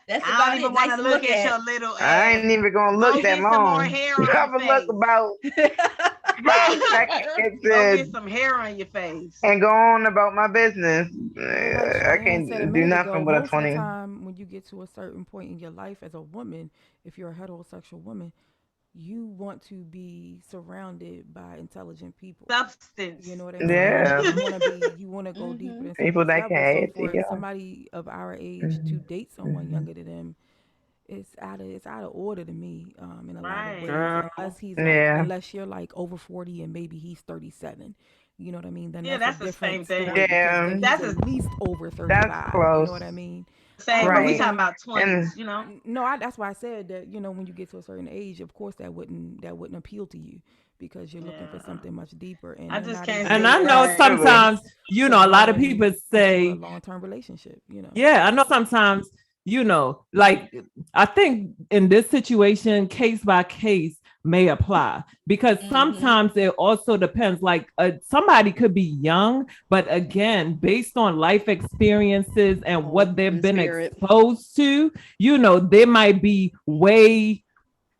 That's I about don't even want to look at your little ass. I ain't even gonna look that long. I'm gonna look about 5 seconds go get some hair on your face and go on about my business. I can't do nothing but a 20. Most of the time, when you get to a certain point in your life as a woman, if you're a heterosexual woman, you want to be surrounded by intelligent people. Substance. You know what I mean? Yeah. You want to go deeper than people that can. So for somebody of our age to date someone younger than them, it's out of order to me. In a lot of ways, unless he's unless you're like over 40 and maybe he's 37. You know what I mean? Then that's the same thing. Yeah, that's at least over 35. That's close. You know what I mean? Same, but we talking about 20s, you know. No, that's why I said that. You know, when you get to a certain age, of course, that wouldn't appeal to you because you're looking for something much deeper. And I just can't. And I know sometimes, a lot of people say long-term relationship. You know. Yeah, I know sometimes. Like I think in this situation, case by case, may apply, because sometimes it also depends. Like somebody could be young, but again, based on life experiences and what they've been exposed to, they might be way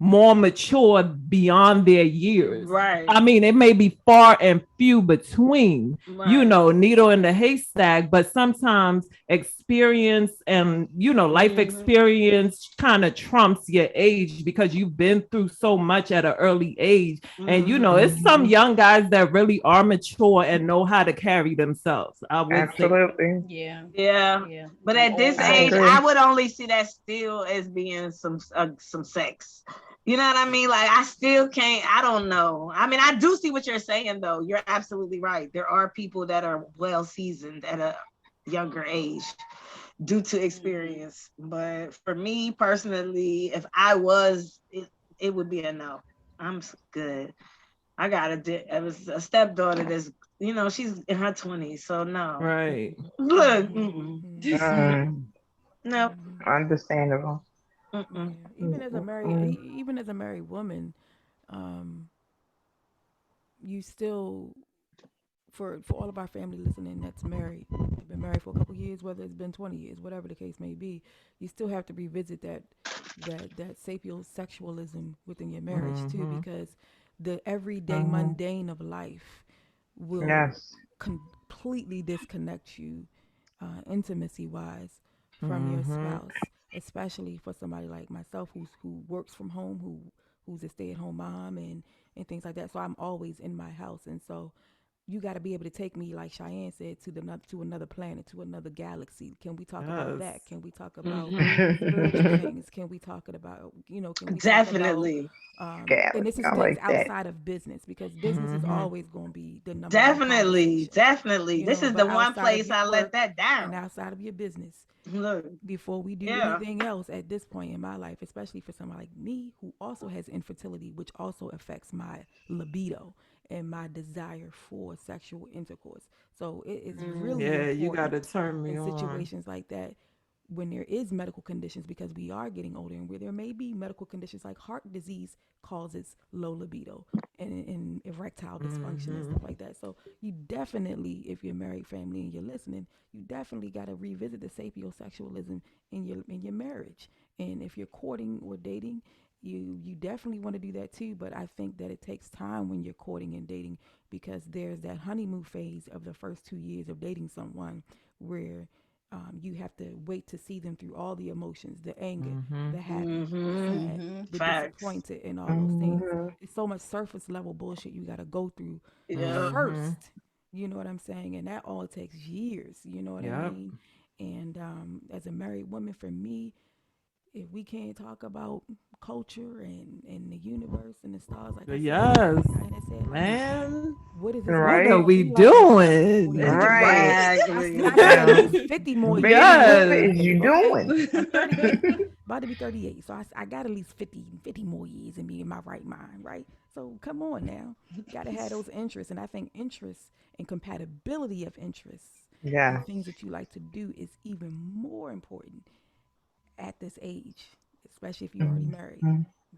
more mature beyond their years. Right. I mean, it may be far and few between, right. Needle in the haystack, but sometimes experience and, life experience kind of trumps your age, because you've been through so much at an early age. And, it's some young guys that really are mature and know how to carry themselves. I would Absolutely. say. Yeah. But at this age, I would only see that still as being some sex. You know what I mean? Like, I still can't, I don't know. I mean, I do see what you're saying, though. You're absolutely right. There are people that are well seasoned at a younger age due to experience. But for me personally, if I was, it would be a no. I'm good. I got a stepdaughter that's, she's in her 20s. So no. Right. Look. No. Understandable. Yeah. Even as a married woman, you still, for all of our family listening that's married, they've been married for a couple years, whether it's been 20 years, whatever the case may be, you still have to revisit that sapiosexualism within your marriage too, because the everyday mundane of life will completely disconnect you intimacy wise from your spouse, especially for somebody like myself who works from home, who's a stay-at-home mom and things like that. So I'm always in my house, and so you got to be able to take me, like Cheyenne said, to another planet, to another galaxy. Can we talk about that? Can we talk about spiritual things? Can we talk about, can we definitely talk about, and this is things outside of business, because business is always going to be the number definitely. This is the one place I let that And down. outside of your business, look, before we do anything else at this point in my life, especially for someone like me who also has infertility, which also affects my libido and my desire for sexual intercourse. So it is really important, you got to turn me in on situations like that, when there is medical conditions, because we are getting older, and where there may be medical conditions like heart disease causes low libido and erectile dysfunction and stuff like that. So you definitely, if you're a married family and you're listening, you definitely got to revisit the sapiosexualism in your marriage. And if you're courting or dating, you definitely want to do that too. But I think that it takes time when you're courting and dating, because there's that honeymoon phase of the first 2 years of dating someone where you have to wait to see them through all the emotions, the anger, the happy, the sad, the disappointed, and all those things. It's so much surface level bullshit you got to go through first. You know what I'm saying? And that all takes years. You know what I mean? And as a married woman, for me, if we can't talk about culture and the universe and the stars, like I said, man, what is this? What are we doing? Right. I got at least 50 more years. What is you doing? I'm 38, about to be 38, so I got at least 50 more years in me in my right mind, right? So come on now, you gotta have those interests, and I think interests and compatibility of interests, and things that you like to do, is even more important at this age, especially if you're already married.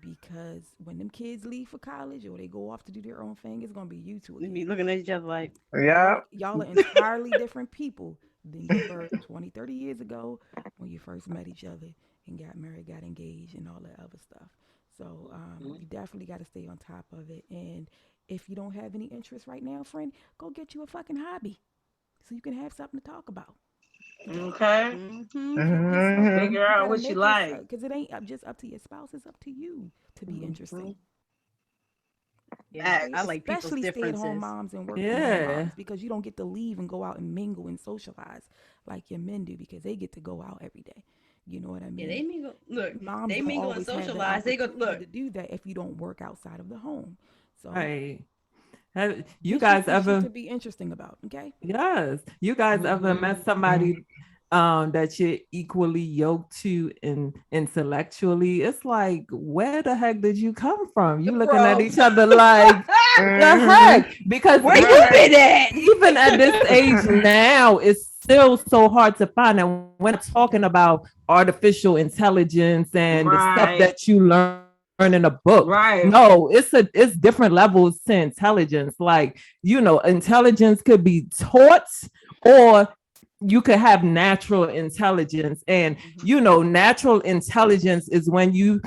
Because when them kids leave for college or they go off to do their own thing, it's gonna be you two again. Be looking at each other like, y'all are entirely different people than you were 20, 30 years ago when you first met each other and got married, got engaged, and all that other stuff. So you definitely got to stay on top of it. And if you don't have any interest right now, friend, go get you a fucking hobby so you can have something to talk about. Okay. Figure out what you like, because it ain't just up to your spouse; it's up to you to be interesting. Yeah, I like especially stay-at-home moms and working moms, because you don't get to leave and go out and mingle and socialize like your men do, because they get to go out every day. You know what I mean? Yeah, they mingle. Look, moms they mingle and socialize. They go to do that if you don't work outside of the home. So have you guys ever to be interesting about? Okay. Yes. You guys ever met somebody that you're equally yoked to intellectually? It's like, where the heck did you come from? You looking at each other like, the heck? Because where you been at? Even at this age now, it's still so hard to find. And when I'm talking about artificial intelligence and the stuff that you learn learning a book. Right. No, it's different levels to intelligence. Like, intelligence could be taught, or you could have natural intelligence. And natural intelligence is when you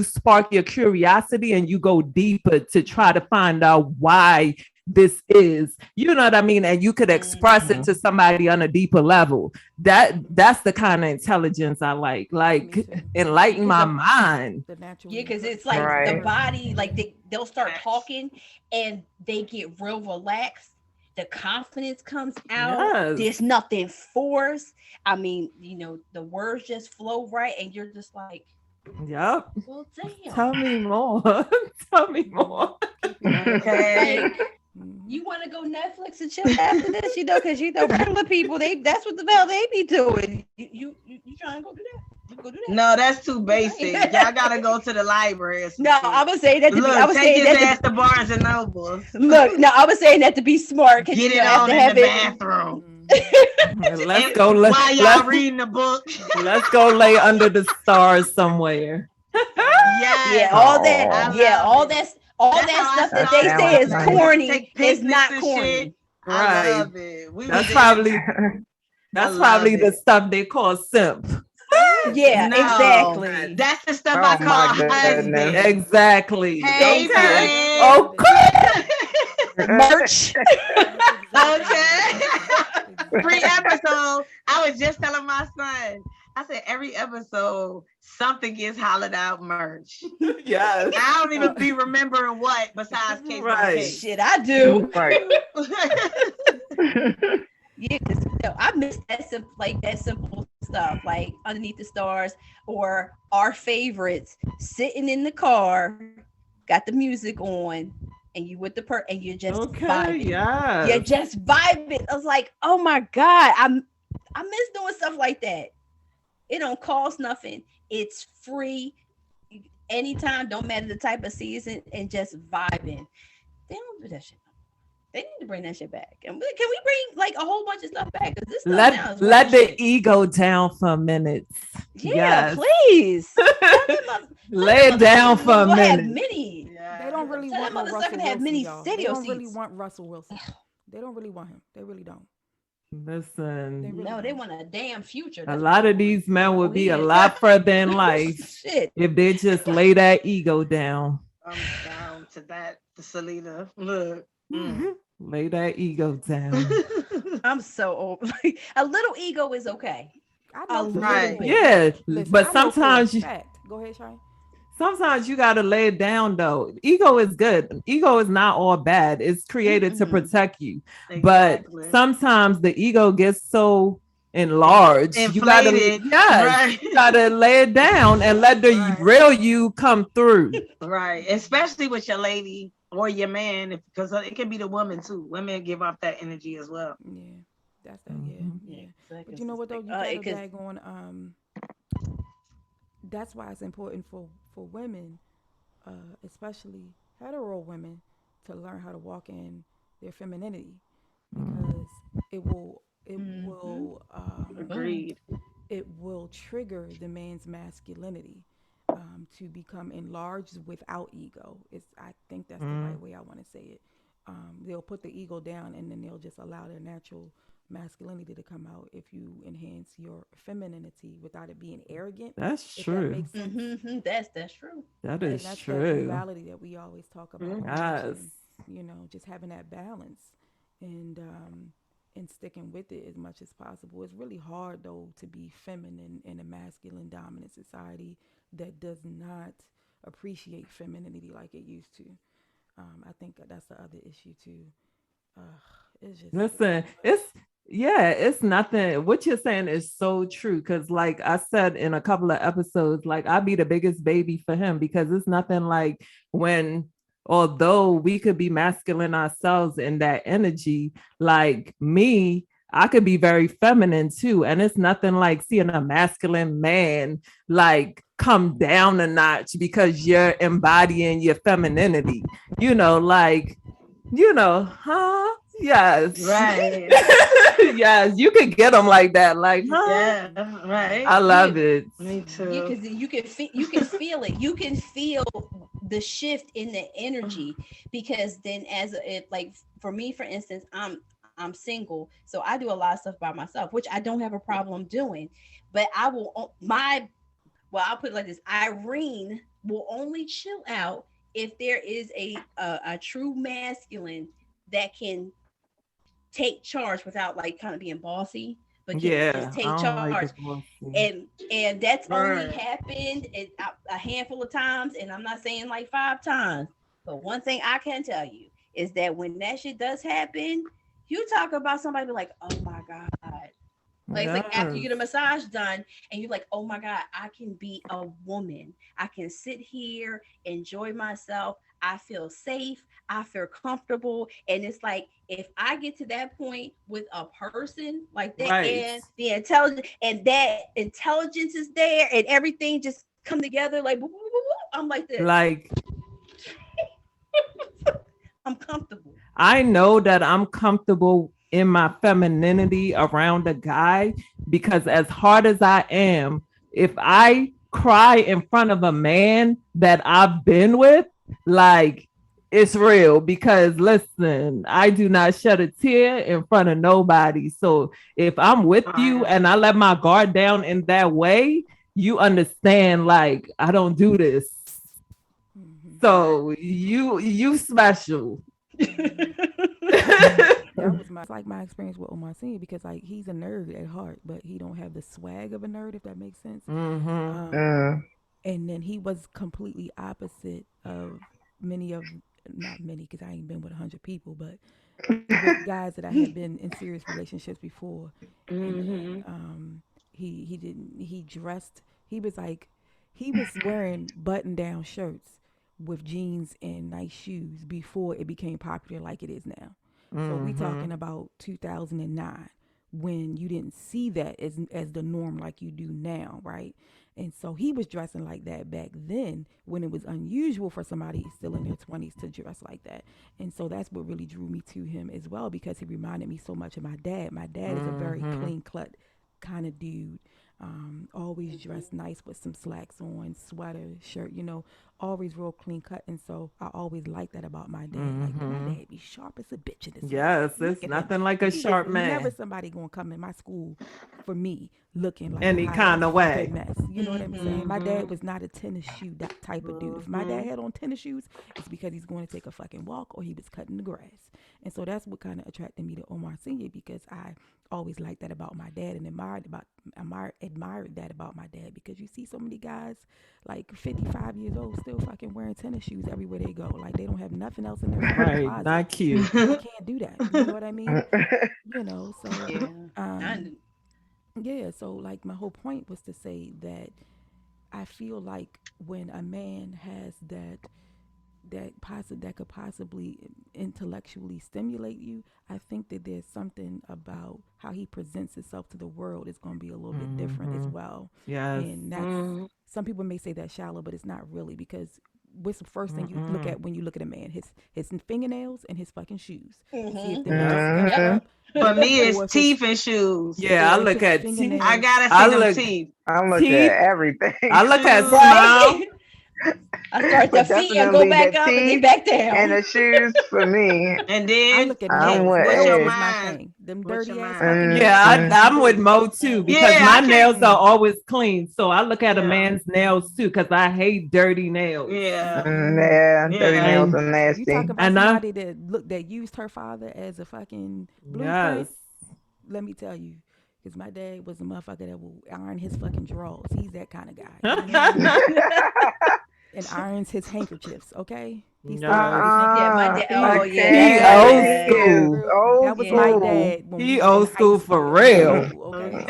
spark your curiosity and you go deeper to try to find out why this is, you know what I mean, and you could express it to somebody on a deeper level. That's the kind of intelligence I like enlighten my mind. Yeah, because it's like the body, like they'll start talking and they get real relaxed. The confidence comes out. Yes. There's nothing forced. I mean, the words just flow right, and you're just like, yep. Well, damn. Tell me more. Tell me more. Okay. Like, you want to go Netflix and chill after this, because regular people, that's what the hell they be doing. You trying to go do that? Go do that. No, that's too basic. Y'all gotta go to the library. No, I was saying that. Take his ass to Barnes and Noble. Look, no, I was saying that to be smart. Get it on in the bathroom. Let's go. While y'all reading the book. Let's go lay under the stars somewhere. Yeah, all that. Yeah, all that stuff that they say is corny is not corny. Right. I love it. That's probably the stuff they call simp. Yeah, exactly. That's the stuff I call husband. Exactly. Hey, okay. Merch. Okay. Pre-episode, I was just telling my son, I said every episode something gets hollered out merch. Yes. I don't even be remembering what besides case by case. Shit, I do. Right. Yeah, because I miss that simple stuff, like Underneath the Stars, or our favorites, sitting in the car, got the music on, and you with the and you're just vibing. Yeah, you're just vibing. I was like, oh my god, I miss doing stuff like that. It don't cost nothing. It's free. Anytime, don't matter the type of season, and just vibing. They don't do that shit. They need to bring that shit back. And can we bring like a whole bunch of stuff back? This stuff let the ego down for a minute. Yeah, please. Lay it down for a minute. They don't really want no Russell Wilson, y'all. They don't really want Russell Wilson. They don't really want him. They really don't. Listen, they want a damn future. A lot of these men would be a lot further in life if they just lay that ego down. I'm down to that, Selena. Look. Lay that ego down. I'm so old. A little ego is okay. Right. Yeah. Listen, but sometimes go ahead, Shine. Sometimes you gotta lay it down though. Ego is good. Ego is not all bad. It's created to protect you. Exactly. But sometimes the ego gets so enlarged. Inflated. You gotta lay it down and let the real you come through. Right. Especially with your lady or your man, because it can be the woman too. Women give off that energy as well. Yeah, that's that. Yeah. But you know what though? You gotta tag on. That's why it's important for women, especially hetero women, to learn how to walk in their femininity, because it will agreed. It will trigger the man's masculinity to become enlarged without ego. I think that's the right way I want to say it. They'll put the ego down and then they'll just allow their natural masculinity to come out if you enhance your femininity without it being arrogant. That's true. That makes sense. That's true. That's true. That duality that we always talk about. Yes. Just having that balance and sticking with it as much as possible. It's really hard though to be feminine in a masculine dominant society that does not appreciate femininity like it used to. I think that's the other issue too. It's just it's nothing. What you're saying is so true. Cause like I said in a couple of episodes, like I'd be the biggest baby for him, because it's nothing like although we could be masculine ourselves in that energy, like me, I could be very feminine too. And it's nothing like seeing a masculine man like come down a notch because you're embodying your femininity, Yes. Right. Yes, you could get them like that. Like, huh? Yeah. Right. I love it. Me too. Because you can feel it. You can feel the shift in the energy because then like for me, for instance, I'm single, so I do a lot of stuff by myself, which I don't have a problem doing. But I'll put it like this: Irene will only chill out if there is a true masculine that can take charge without like kind of being bossy, but can just Yeah, take I don't like charge. the bossy. And that's only Right. happened a handful of times, and I'm not saying like 5 times. But one thing I can tell you is that when that shit does happen, you talk about somebody be like, oh my god. Like, it's like after you Yes. get a massage done and you're like, oh my God, I can be a woman. I can sit here, enjoy myself. I feel safe. I feel comfortable. And it's like, if I get to that point with a person like that Right. and the intelligence and that intelligence is there and everything just come together like, woo, woo, woo, woo, I'm like this. Like, I'm comfortable. I know that I'm comfortable in my femininity around a guy because as hard as I am, if I cry in front of a man that I've been with, like, it's real because listen, I do not shed a tear in front of nobody. So if I'm with you and I let my guard down in that way, you understand, like, I don't do this. So you special. That was my experience with Omar Senior because like he's a nerd at heart, but he don't have the swag of a nerd, if that makes sense. And then he was completely opposite of many of not many because I ain't been with 100 people, but with guys that I had been in serious relationships before. And he didn't he dressed he was wearing button down shirts with jeans and nice shoes before it became popular like it is now. So we talking about 2009 when you didn't see that as the norm like you do now, right? And so he was dressing like that back then when it was unusual for somebody still in their 20s to dress like that. And so that's what really drew me to him as well because he reminded me so much of my dad. My dad is a very clean cut kind of dude. Always dressed nice with some slacks on, sweater, shirt, always real clean cut. And so I always liked that about my dad. Like my dad be sharp as a bitch in his Yes, Look it's at nothing him. like a He sharp was man. never somebody gonna come in my school for me looking like Any a kind of way. mess. You know what I'm saying? My dad was not a tennis shoe that type of dude. If my dad had on tennis shoes, it's because he's going to take a fucking walk or he was cutting the grass. And so that's what kind of attracted me to Omar Senior because I always liked that about my dad and admired that about my dad because you see so many guys like 55 years old still fucking wearing tennis shoes everywhere they go. Like they don't have nothing else in their Right, closet. not cute. I can't do that. You know what I mean? So Yeah. yeah, so like my whole point was to say that I feel like when a man has that could possibly intellectually stimulate you, I think that there's something about how he presents himself to the world is going to be a little bit different as well. Yes. And that's some people may say that's shallow, but it's not really because what's the first thing you look at when you look at a man? His fingernails and his fucking shoes. You see if they're scuffed up. For me, Or if it's teeth and shoes. Yeah, I or if look his at teeth. fingernails- I gotta I see them look- teeth. I look Teeth. at everything. I look at Right. smile. I start But to feet and go definitely back the up and then teeth back down. and the shoes for me. And I then look at I'm nails. with what's your Nails is my mind? thing. Them What's dirty your ass mind? fucking nails. Yeah, I'm with Mo too because Yeah, my I can't- nails are always clean. So I look at a Yeah. man's nails too because I hate dirty nails. Yeah. Yeah, dirty Yeah. nails are You nasty. talk about And somebody that used her father as a fucking blueprint. Yes. Let me tell you, because my dad was a motherfucker that will iron his fucking drawers. He's that kind of guy. You know what I mean? And irons his handkerchiefs. Okay, he still irons his Yeah, my handkerchiefs. dad. Oh, I yeah. can't. He old He is school. old That was Yeah. my school. dad when He we were old in high school for school and middle real. school, okay, so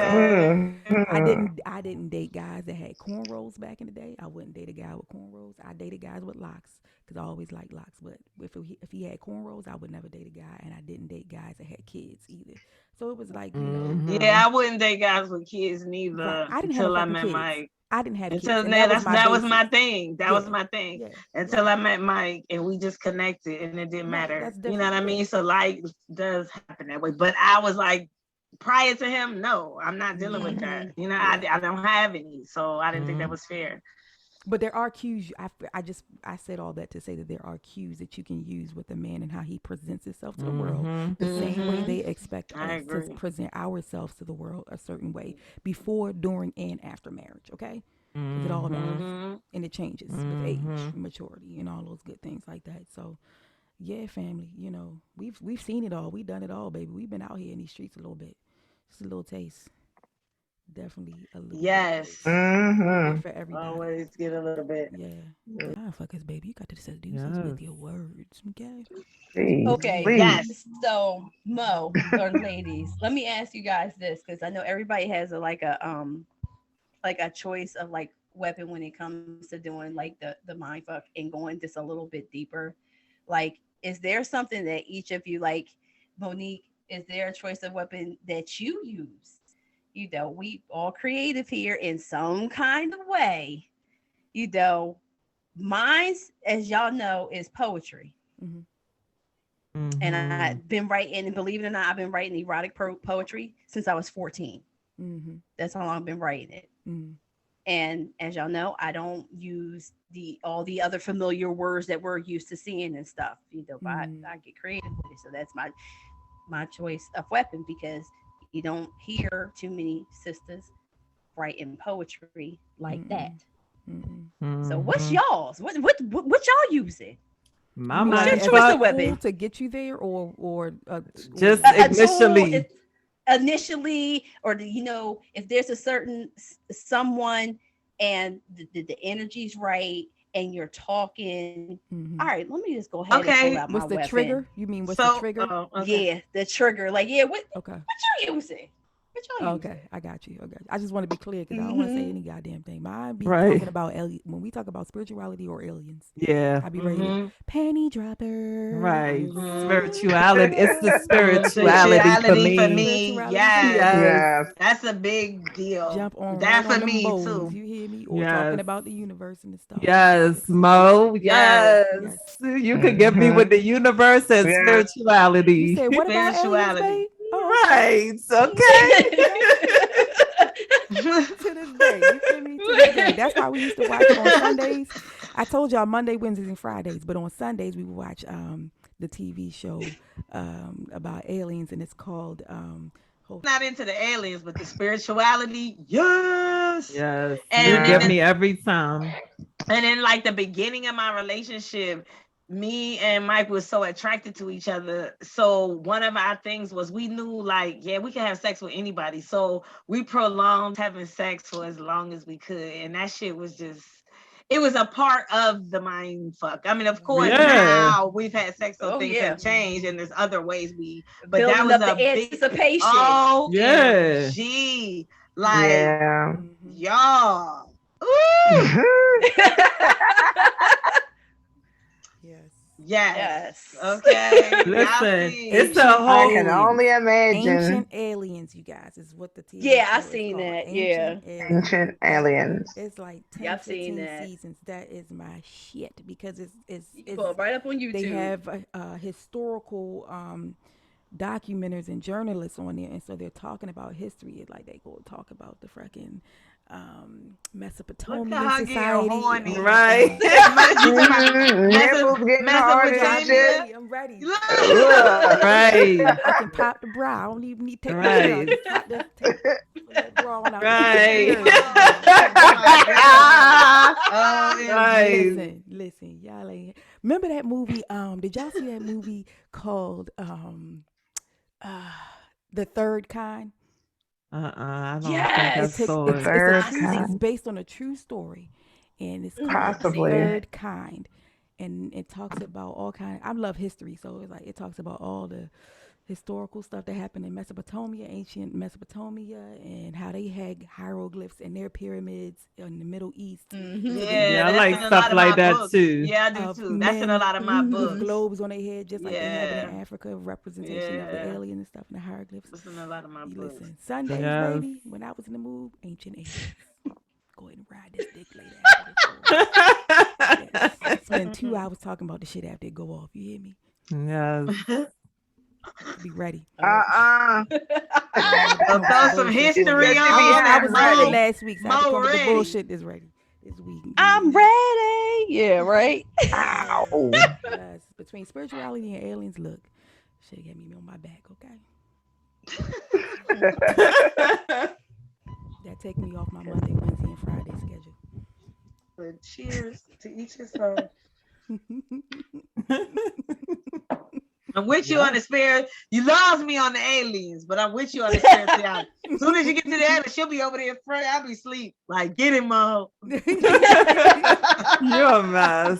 Okay. I didn't date guys that had cornrows back in the day. I wouldn't date a guy with cornrows. I dated guys with locks because I always liked locks. But if he had cornrows, I would never date a guy. And I didn't date guys that had kids either. So it was like, Yeah, I wouldn't date guys with kids right. neither I didn't have no until I fucking met kids. Mike. I didn't have kids, Until and that was my that was basis. my thing. That was Yeah. my thing. Yeah. Until Right. I met Mike and we just connected and it didn't Right. matter. That's You know what I different. mean? Yeah. So like does happen that way. But I was like, prior to him, no, I'm not dealing with that. You know, Yeah. I don't have any. So I didn't think that was fair. But there are cues. I said all that to say that there are cues that you can use with a man and how he presents himself to the world. The same way they expect I us agree. to present ourselves to the world a certain way before, during, and after marriage. Okay, because it all matters and it changes with age, maturity, and all those good things like that. So, yeah, family. You know, we've seen it all. We've done it all, baby. We've been out here in these streets a little bit. Just a little taste. Definitely a little Yes. bit for everybody. Always get a little bit. Yeah. Motherfuckers, baby. You got to seduce us with your words, okay? Okay. Please. Yes. So Mo or ladies, let me ask you guys this because I know everybody has like a choice of like weapon when it comes to doing like the mind fuck and going just a little bit deeper. Like, is there something that each of you like, Monique? Is there a choice of weapon that you use? You know, we all creative here in some kind of way. You know, mine's, as y'all know, is poetry. And I've been writing, and believe it or not, I've been writing erotic poetry since I was 14. That's how long I've been writing it. And as y'all know, I don't use all the other familiar words that we're used to seeing and stuff. You know, but I get creative with it. So that's my choice of weapon because you don't hear too many sisters writing poetry like that. So what's y'all's? What y'all using? My What's your mind choice of fuck, weapon? To get you there, or just A initially. tool, initially, or you know, if there's a certain someone and the energy's right and you're talking, all right, let me just go ahead and pull out my what's the weapon. trigger? You mean what's the trigger? Yeah, the trigger. Like, yeah, what you using? Okay, I got you. Okay, I just want to be clear because I don't want to say any goddamn thing. Mine be Right. talking about when we talk about spirituality or aliens. Yeah. I be ready to panty dropper. Right. Spirituality. It's the spirituality for me. Spirituality Yes. That's a big deal. Jump on that right on for me bones, too. You hear me? Or talking about the universe and the stuff. Yes, Mo. Yes. You could get me with the universe and spirituality. You said, what about aliens, babe? Oh, right. Okay. To this day. You feel me? To this day. That's why we used to watch on Sundays. I told y'all Monday, Wednesdays, and Fridays, but on Sundays we would watch the TV show about aliens, and it's called not into the aliens, but the spirituality. Yes. Yes. And you give me every time. And in like the beginning of my relationship, me and Mike was so attracted to each other. So one of our things was we knew like, yeah, we can have sex with anybody. So we prolonged having sex for as long as we could. And that shit was just, it was a part of the mind fuck. I mean, of course, now we've had sex, so things have changed and there's other ways but building that was up a the big anticipation. OMG. Like, y'all. Ooh. Yes. Okay. Listen, it's a whole. I can only imagine. Ancient aliens, you guys, is what the TV Yeah, show I've seen that. Ancient aliens. It's like 10, 15 seasons. That is my shit because it's right up on YouTube. They have historical documenters and journalists on there, and so they're talking about history. Like they go talk about the freaking Mesopotamian society, right? Mesopotamia. I'm ready. Right. I can pop the bra. I don't even need to take the shirt. Take the bra on out. Right. Listen, y'all ain't. Remember that movie? Did y'all see that movie called The Third Kind? I don't think I saw it. It's based on a true story, and it's called The Third Kind, and it talks about all kind. I love history, so it's like it talks about all the historical stuff that happened in Mesopotamia, ancient Mesopotamia, and how they had hieroglyphs in their pyramids in the Middle East. Yeah, I that's like in a stuff lot of like my that books. too. Yeah, I do Of too. That's in a men lot of my with books. globes on their head, just like they have it in Yeah. Africa, representation of the Yeah. alien and stuff, and the hieroglyphs. That's in a lot of my You books. listen, Sundays, Yes. baby, when I was in the mood, ancient aliens. Go ahead and ride this dick later after this go off. Yes. Spend 2 hours talking about the shit after it go off. You hear me? Yes. Be ready. Uh-uh. So throw some history I on. I was ready. ready last week, so I had to come with the ready. bullshit this ready. This week. I'm ready. Yeah, right. Ow. Yes. Between spirituality and aliens, look, shit got me on my back, okay? That take me off my Monday, Wednesday, and Friday schedule. But cheers to each his own. I'm with you on the spirit. You lost me on the aliens, but I'm with you on the spirituality. As soon as you get to the aliens, she'll be over there in front. I'll be asleep. Like, get him, Mo. You're a mess.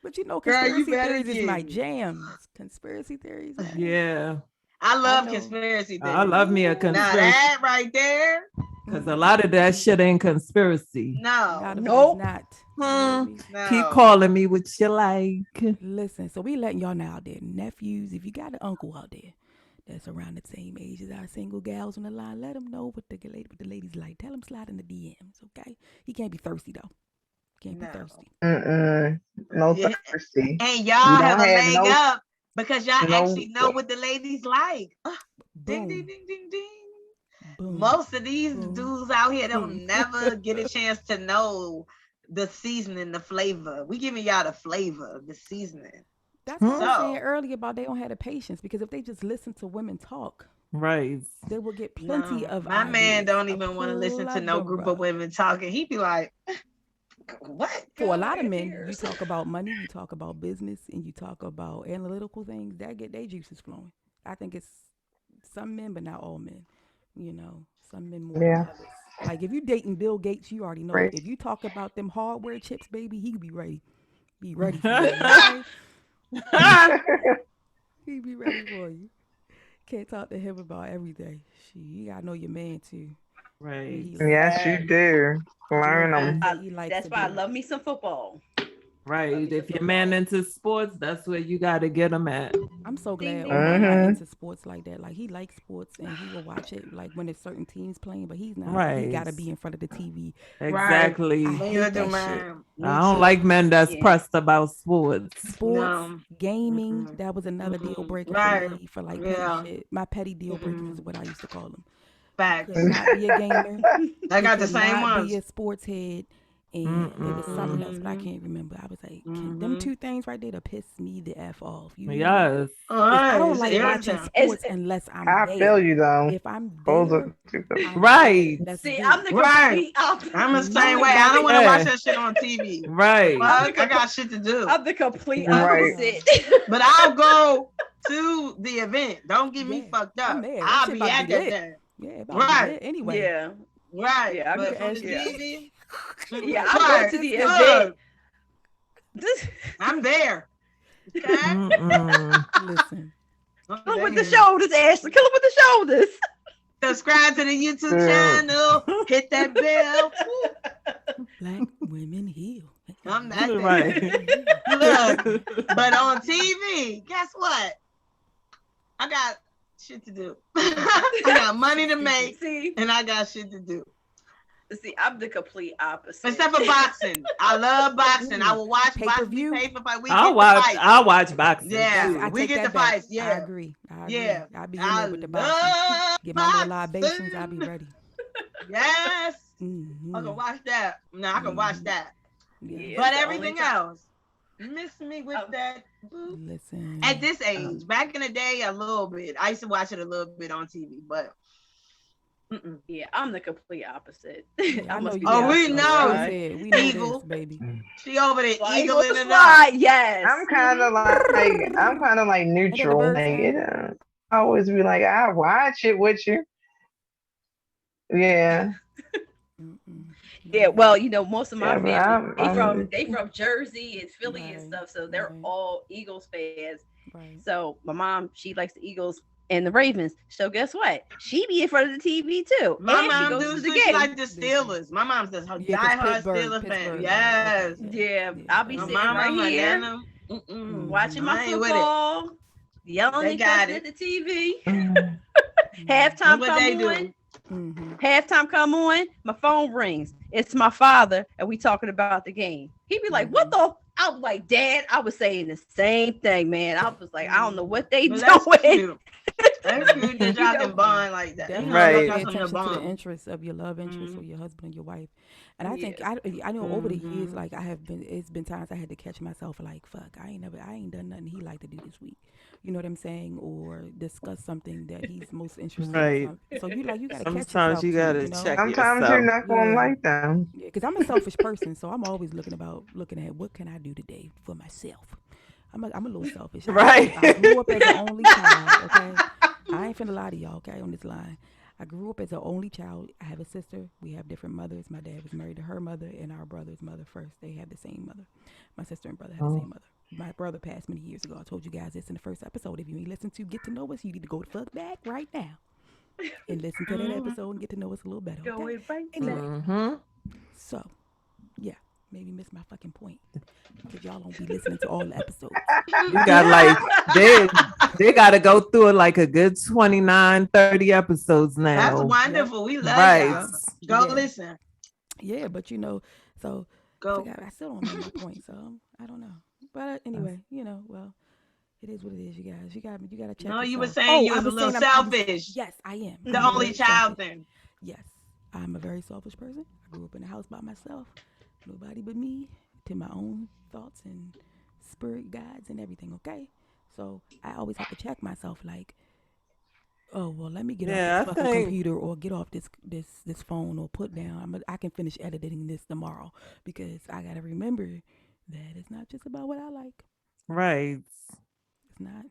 But you know, Girl, you conspiracy better theories is my get it. jam. Conspiracy theories. Man. Yeah. I love know. conspiracy theories. I love me a Now conspiracy. that right there, Because a lot of that shit ain't conspiracy. Not no. Nope. not. Hmm. No. Keep calling me what you like. Listen, so we letting y'all know out there, nephews, if you got an uncle out there that's around the same age as our single gals on the line, let them know what the ladies like. Tell them slide in the DMs, okay? He can't be thirsty though. Can't be No. thirsty. No Yeah. thirsty. And y'all You have don't a have leg no- up because y'all no- actually know what the ladies like. Ding, Boom. ding, ding, ding, ding. Boom. Most of these Boom. dudes out here don't Boom. never get a chance to know the seasoning, the flavor. We giving y'all the flavor, the seasoning. That's what I was So- saying earlier about they don't have the patience, because if they just listen to women talk, Right. they will get plenty No, of my man ideas, don't a even want to listen to no group plethora. of women talking. He'd be like, what? For a lot of God, men, you ears. talk about money, you talk about business, and you talk about analytical things, that get their juices flowing. I think it's some men, but not all men. You know, some men more Yeah. than others. Like if you dating Bill Gates, you already know. Right. If you talk about them hardware chips, baby, he be ready. Be ready for you. Okay? He be ready for you. Can't talk to him about everything. Shit, you gotta know your man too. What Right. he likes. Yes, you do. Learn Doing them. things that he likes That's to why I do. love me some football. Right. If your man into sports, that's where you got to get him at. I'm so glad ding. Omar not Mhm. into sports like that. Like he likes sports and he will watch it like when there's certain teams playing, but he's not. He Right. gotta be in front of the TV. Exactly. I Me hate neither, that shit. man. Me I don't too. like men that's Yeah. pressed about sports. Sports, No. gaming, Mm-mm. that was another deal Mm-mm. breaker Right. for me for like Yeah. petty shit. My petty deal breakers Mm-mm. is what I used to call them. Facts. Could not be a gamer. I got He the could same not ones. be a sports head. And it was something else, but I Mhm. can't remember. I was like, them Mhm. two things right there to piss me the F off. You hear me? Yes. 'Cause I don't It's like watching irritant. sports unless I'm I there. feel you though. If I'm Those there, are two good. I'm Right. there. Let's See, do I'm it. the Right. complete opposite. I'm the same No, way. I don't want to watch Yeah. that shit on TV. Right. Fuck, I got shit to do. I'm the complete Right. opposite. But I'll go to the event. Don't get me Yeah, fucked I'm up. there. That I'll shit be about to at be that lit. thing. Yeah, about Right. to be lit anyway. Yeah. Right. Yeah, I But go from to the the- TV, Yeah, I right. go to the Look, event. I'm there. Okay? Mm-mm. Listen, I'm Kill him with the there. shoulders, Ashley. Kill him with the shoulders. Subscribe to the YouTube Yeah. channel. Hit that bell. Woo. black women heal. I'm not there. Right. Look, but on TV, guess what? I got shit to do. I got money to make, See, and I got shit to do. I'm the complete opposite. Except for boxing. I love boxing. I will watch Pay-per-view? boxing pay for we I'll get watch. the fight. I'll watch boxing. Yeah. too. I We take get that the back. fights, I yeah. agree. Yeah. I'll be in I there with the boxing. love Get my little boxing. libations. I'll be ready. Yes. Mhm. I can watch that. No, I can watch that. Yeah. Yeah. But it's the everything only time. else, miss me with Oh. that. Boo. Listen. At this age, back in the day, a little bit. I used to watch it a little bit on TV, but mm-mm. Yeah, I'm the complete opposite. Yeah, I know you. Oh, got we some. know. Like I said, we know Eagle. this, baby. She over there Fly, eagling Eagle, it up. fly, yes. I'm kind of like neutral. birds Like fly. it, I always be like, I watch it with you. Yeah. Mm-mm. Yeah, well, you know, most of my Yeah, but family I'm- they from Jersey and Philly and Right, stuff, so they're right. all Eagles fans. Right. So my mom, she likes the Eagles and the Ravens. So guess what? She be in front of the TV too, My and she mom goes do to the too. She game. like the Steelers. My mom's just a Yeah, because diehard Steelers fan. Pittsburgh. Okay. Yes. Yeah, Yeah. I'll be My sitting mama, right my here nana. watching my I ain't with it. football, yelling They and got cussing it. at the TV. Mm. Halftime What come they on. do. Mm-hmm. Halftime come on. My phone rings. It's my father, and we talking about the game. He'd be like, "What the?" I was like, "Dad," I was saying the same thing, man. I was like, "I don't know what they But that's doing." cute. That's cute that y'all You know, can bond like that. You Definitely know, Right. y'all pay got some attention to the bond. interests of your love interest or your husband and your wife. And I think Yeah. I know over the years, like it's been times I had to catch myself like, fuck, I ain't done nothing he like to do this week. You know what I'm saying? Or discuss something that he's most interested Right. in. So you gotta catch Sometimes yourself you too, gotta you know? check Sometimes you're yourself. not gonna Yeah. like them. Yeah, because I'm a selfish person, so I'm always looking at what can I do today for myself. I'm a little selfish. Right. I grew up as an only child. Okay, I ain't finna lie to y'all. Okay, on this line, I grew up as an only child. I have a sister. We have different mothers. My dad was married to her mother and our brother's mother first. They had the same mother. My sister and brother had the Oh. same mother. My brother passed many years ago. I told you guys this in the first episode. If you ain't listened to Get to Know Us, you need to go the fuck back right now and listen to that episode and get to know us a little better. Okay. Going right Anyway, Mm-hmm. so yeah, maybe miss my fucking point because y'all don't be listening to all the episodes. You got like they gotta go through it like a good 29, 30 episodes That's now. wonderful. We love Right. y'all. Go Yeah. listen. Yeah, but so I Go. forgot. I still don't know my point, so I don't know. But anyway, well, it is what it is, you guys. You gotta check. No, you were yourself. saying you I was a little saying I was- selfish. yes, I am. The I'm only very child selfish. thing. Yes, I'm a very selfish person. I grew up in a house by myself, nobody but me, to my own thoughts and spirit guides and everything. Okay, so I always have to check myself, like, oh well, let me get off Yeah, this I fucking think computer or get off this phone or put down. I can finish editing this tomorrow because I gotta remember that it's not just about what I like. right. It's not.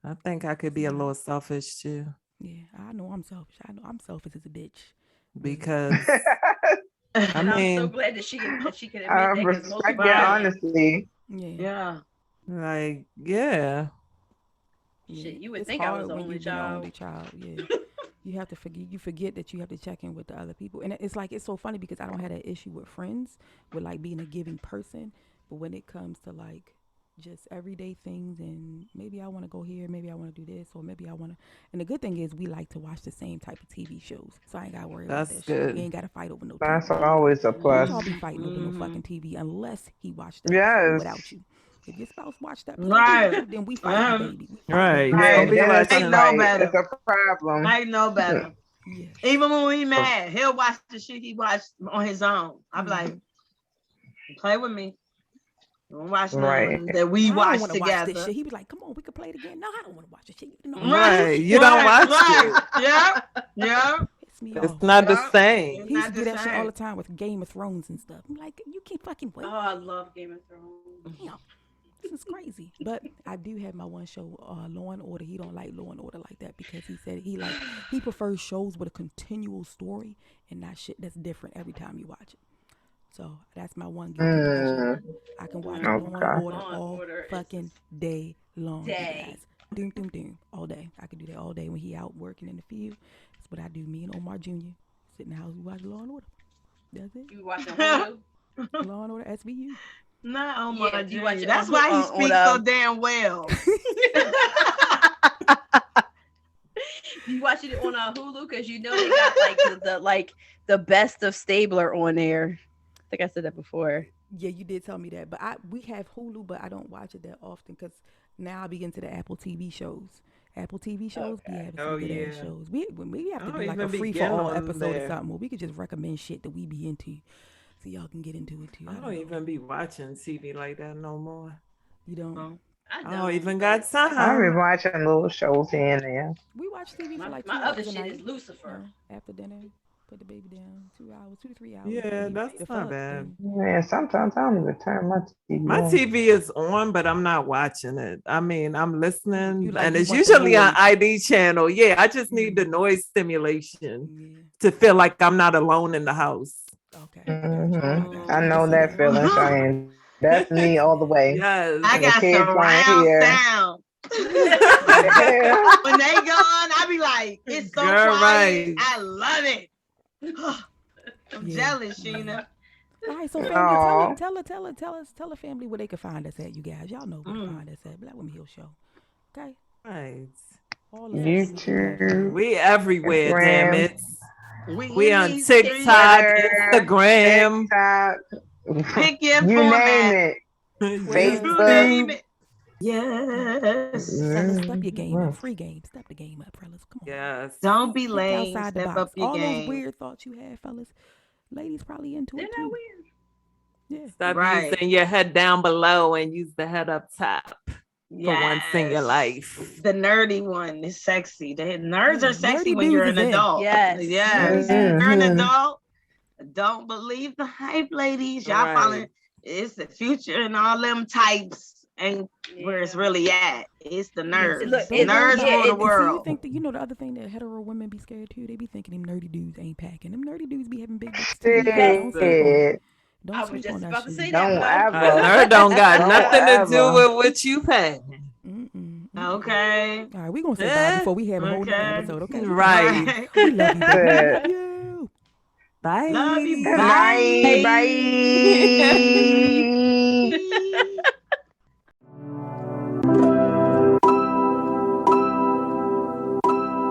I think I could be a little selfish too. Yeah, I know I'm selfish. I know I'm selfish as a bitch. Really. Because I And I'm so mean, glad that she can admit I that because most respect people your Right. can't. honesty. Yeah. Yeah. like, yeah. Yeah. Shit, you would It's think I was hard the when only you've been the child. only child. Yeah. You have to forget. You forget that you have to check in with the other people, and it's like it's so funny because I don't have that issue with friends with like being a giving person, but when it comes to like just everyday things and maybe I want to go here, maybe I want to do this, or maybe I want to. And the good thing is we like to watch the same type of TV shows, so I ain't gotta worry about That's that shit. We good. ain't gotta fight over no That's TV. always a Don't plus. y'all be fighting over no Mhm. fucking TV unless he watched the episode Yes. without you. If your spouse watched that episode Right. without you, then we fighting, baby. We fighting. Right. We Right. Don't be Then it's a I watching. know fight. better. It's a problem. I know better. Yes. Even when we mad, he'll watch the shit he watched on his own. I'm like, play with me. Don't watch Right. nothing that we I don't watch want to watch this together. shit. He was like, "Come on, we could play it again." No, I don't want to watch this shit. You know, Right. You don't watch right. Yeah. Yeah. piss me It's off. not the Yeah. same. He used to Not do the that shit all same. the time with Game of Thrones and stuff. I'm like, you can't fucking wait. Oh, I love Game of Thrones. Damn, this is crazy. But I do have my one show, Law and Order. He don't like Law and Order like that because he said he prefers shows with a continual story and not shit that's different every time you watch it. So that's my one guilty pleasure. I can watch Law and Okay. Order Law and all Order is fucking day long, you day. guys. Doom, doom, doom, all day. I could do that all day when he out working in the field. That's what I do. Me and Omar Jr. sit in the house, we watch Law and Order. That's it. You watching Hulu? Law and Order SVU. Not on my Yeah, you watch Jr. it That's on- why he on, speaks so damn well. You watching it on Hulu because you know they got like the best of Stabler on there. I think I said that before. Yeah, you did tell me that, but we have Hulu, but I don't watch it that often because now I be into the Apple TV shows. Apple TV shows be having some Oh, good ass yeah. shows. We have I to don't do like a even free for begin all on episode or there. something where we could just recommend shit that we be into, so y'all can get into it too. I don't even be watching TV like that no more. You don't. Oh. I I don't even got I be time. watching little shows here and there. We watch TV for like 2 My hours other a shit night. is Lucifer. After dinner, put the baby down. 2 hours, 2 to 3 hours. Yeah, Then we that's ready to not fuck, bad. then- Yeah, sometimes I don't even turn my TV My on. TV is on, but I'm not watching it. I mean, I'm listening, You like- and you it's want the usually on noise. ID channel. Yeah, I just need the noise stimulation Yeah. to feel like I'm not alone in the house. Okay. Mhm. I can know see that feeling, Cheyenne. That's me all the way. Yes. I And the got kids aren't surround here. sound. When they gone, I be like, it's so Girl, quiet. right. I love it. I'm Yeah. jealous, Sheena. All right, so family, Aw. tell the family where they can find us at, you guys. Y'all know where to find us at. Black Women Heal Show. Okay? Right. All the YouTube, We everywhere, damn Instagram, it. We in on these TikTok, Twitter, Instagram. TikTok, Pick your you format. name it. You Facebook. name it. Yes. Fellas, step your game up. Mm. Free game. Step the game up, fellas. Come on. Yes. Don't be Think lame. outside the Step box. up your All those game. weird thoughts you had, fellas. Ladies probably into They're it not too. weird. Yeah. Stop Right. using your head down below and use the head up top for once in your Yes. life. The nerdy one is sexy. The nerds are sexy Nerdy when you're dudes an is in. adult. Yes. Yes. Mhm. You're an adult. Don't believe the hype, ladies. Y'all Right. following it's the future and all them types ain't where it's really at. It's the nerds. Look, Nerds yeah, rule the it- See, you world. think that the other thing that hetero women be scared too? They be thinking them nerdy dudes ain't packing. Them nerdy dudes be having big dicks too. Don't sleep on it. Shit. Don't I was sleep just on that about to shit. say Don't that. A ever. nerd don't got Don't nothing to do ever. with what you pay. Okay. All right, we're gonna say bye Eh? before we have a whole nother Okay. episode. Okay. Right. Right. We love you. Baby. We Good. love you. Bye. Love you. Bye. Bye.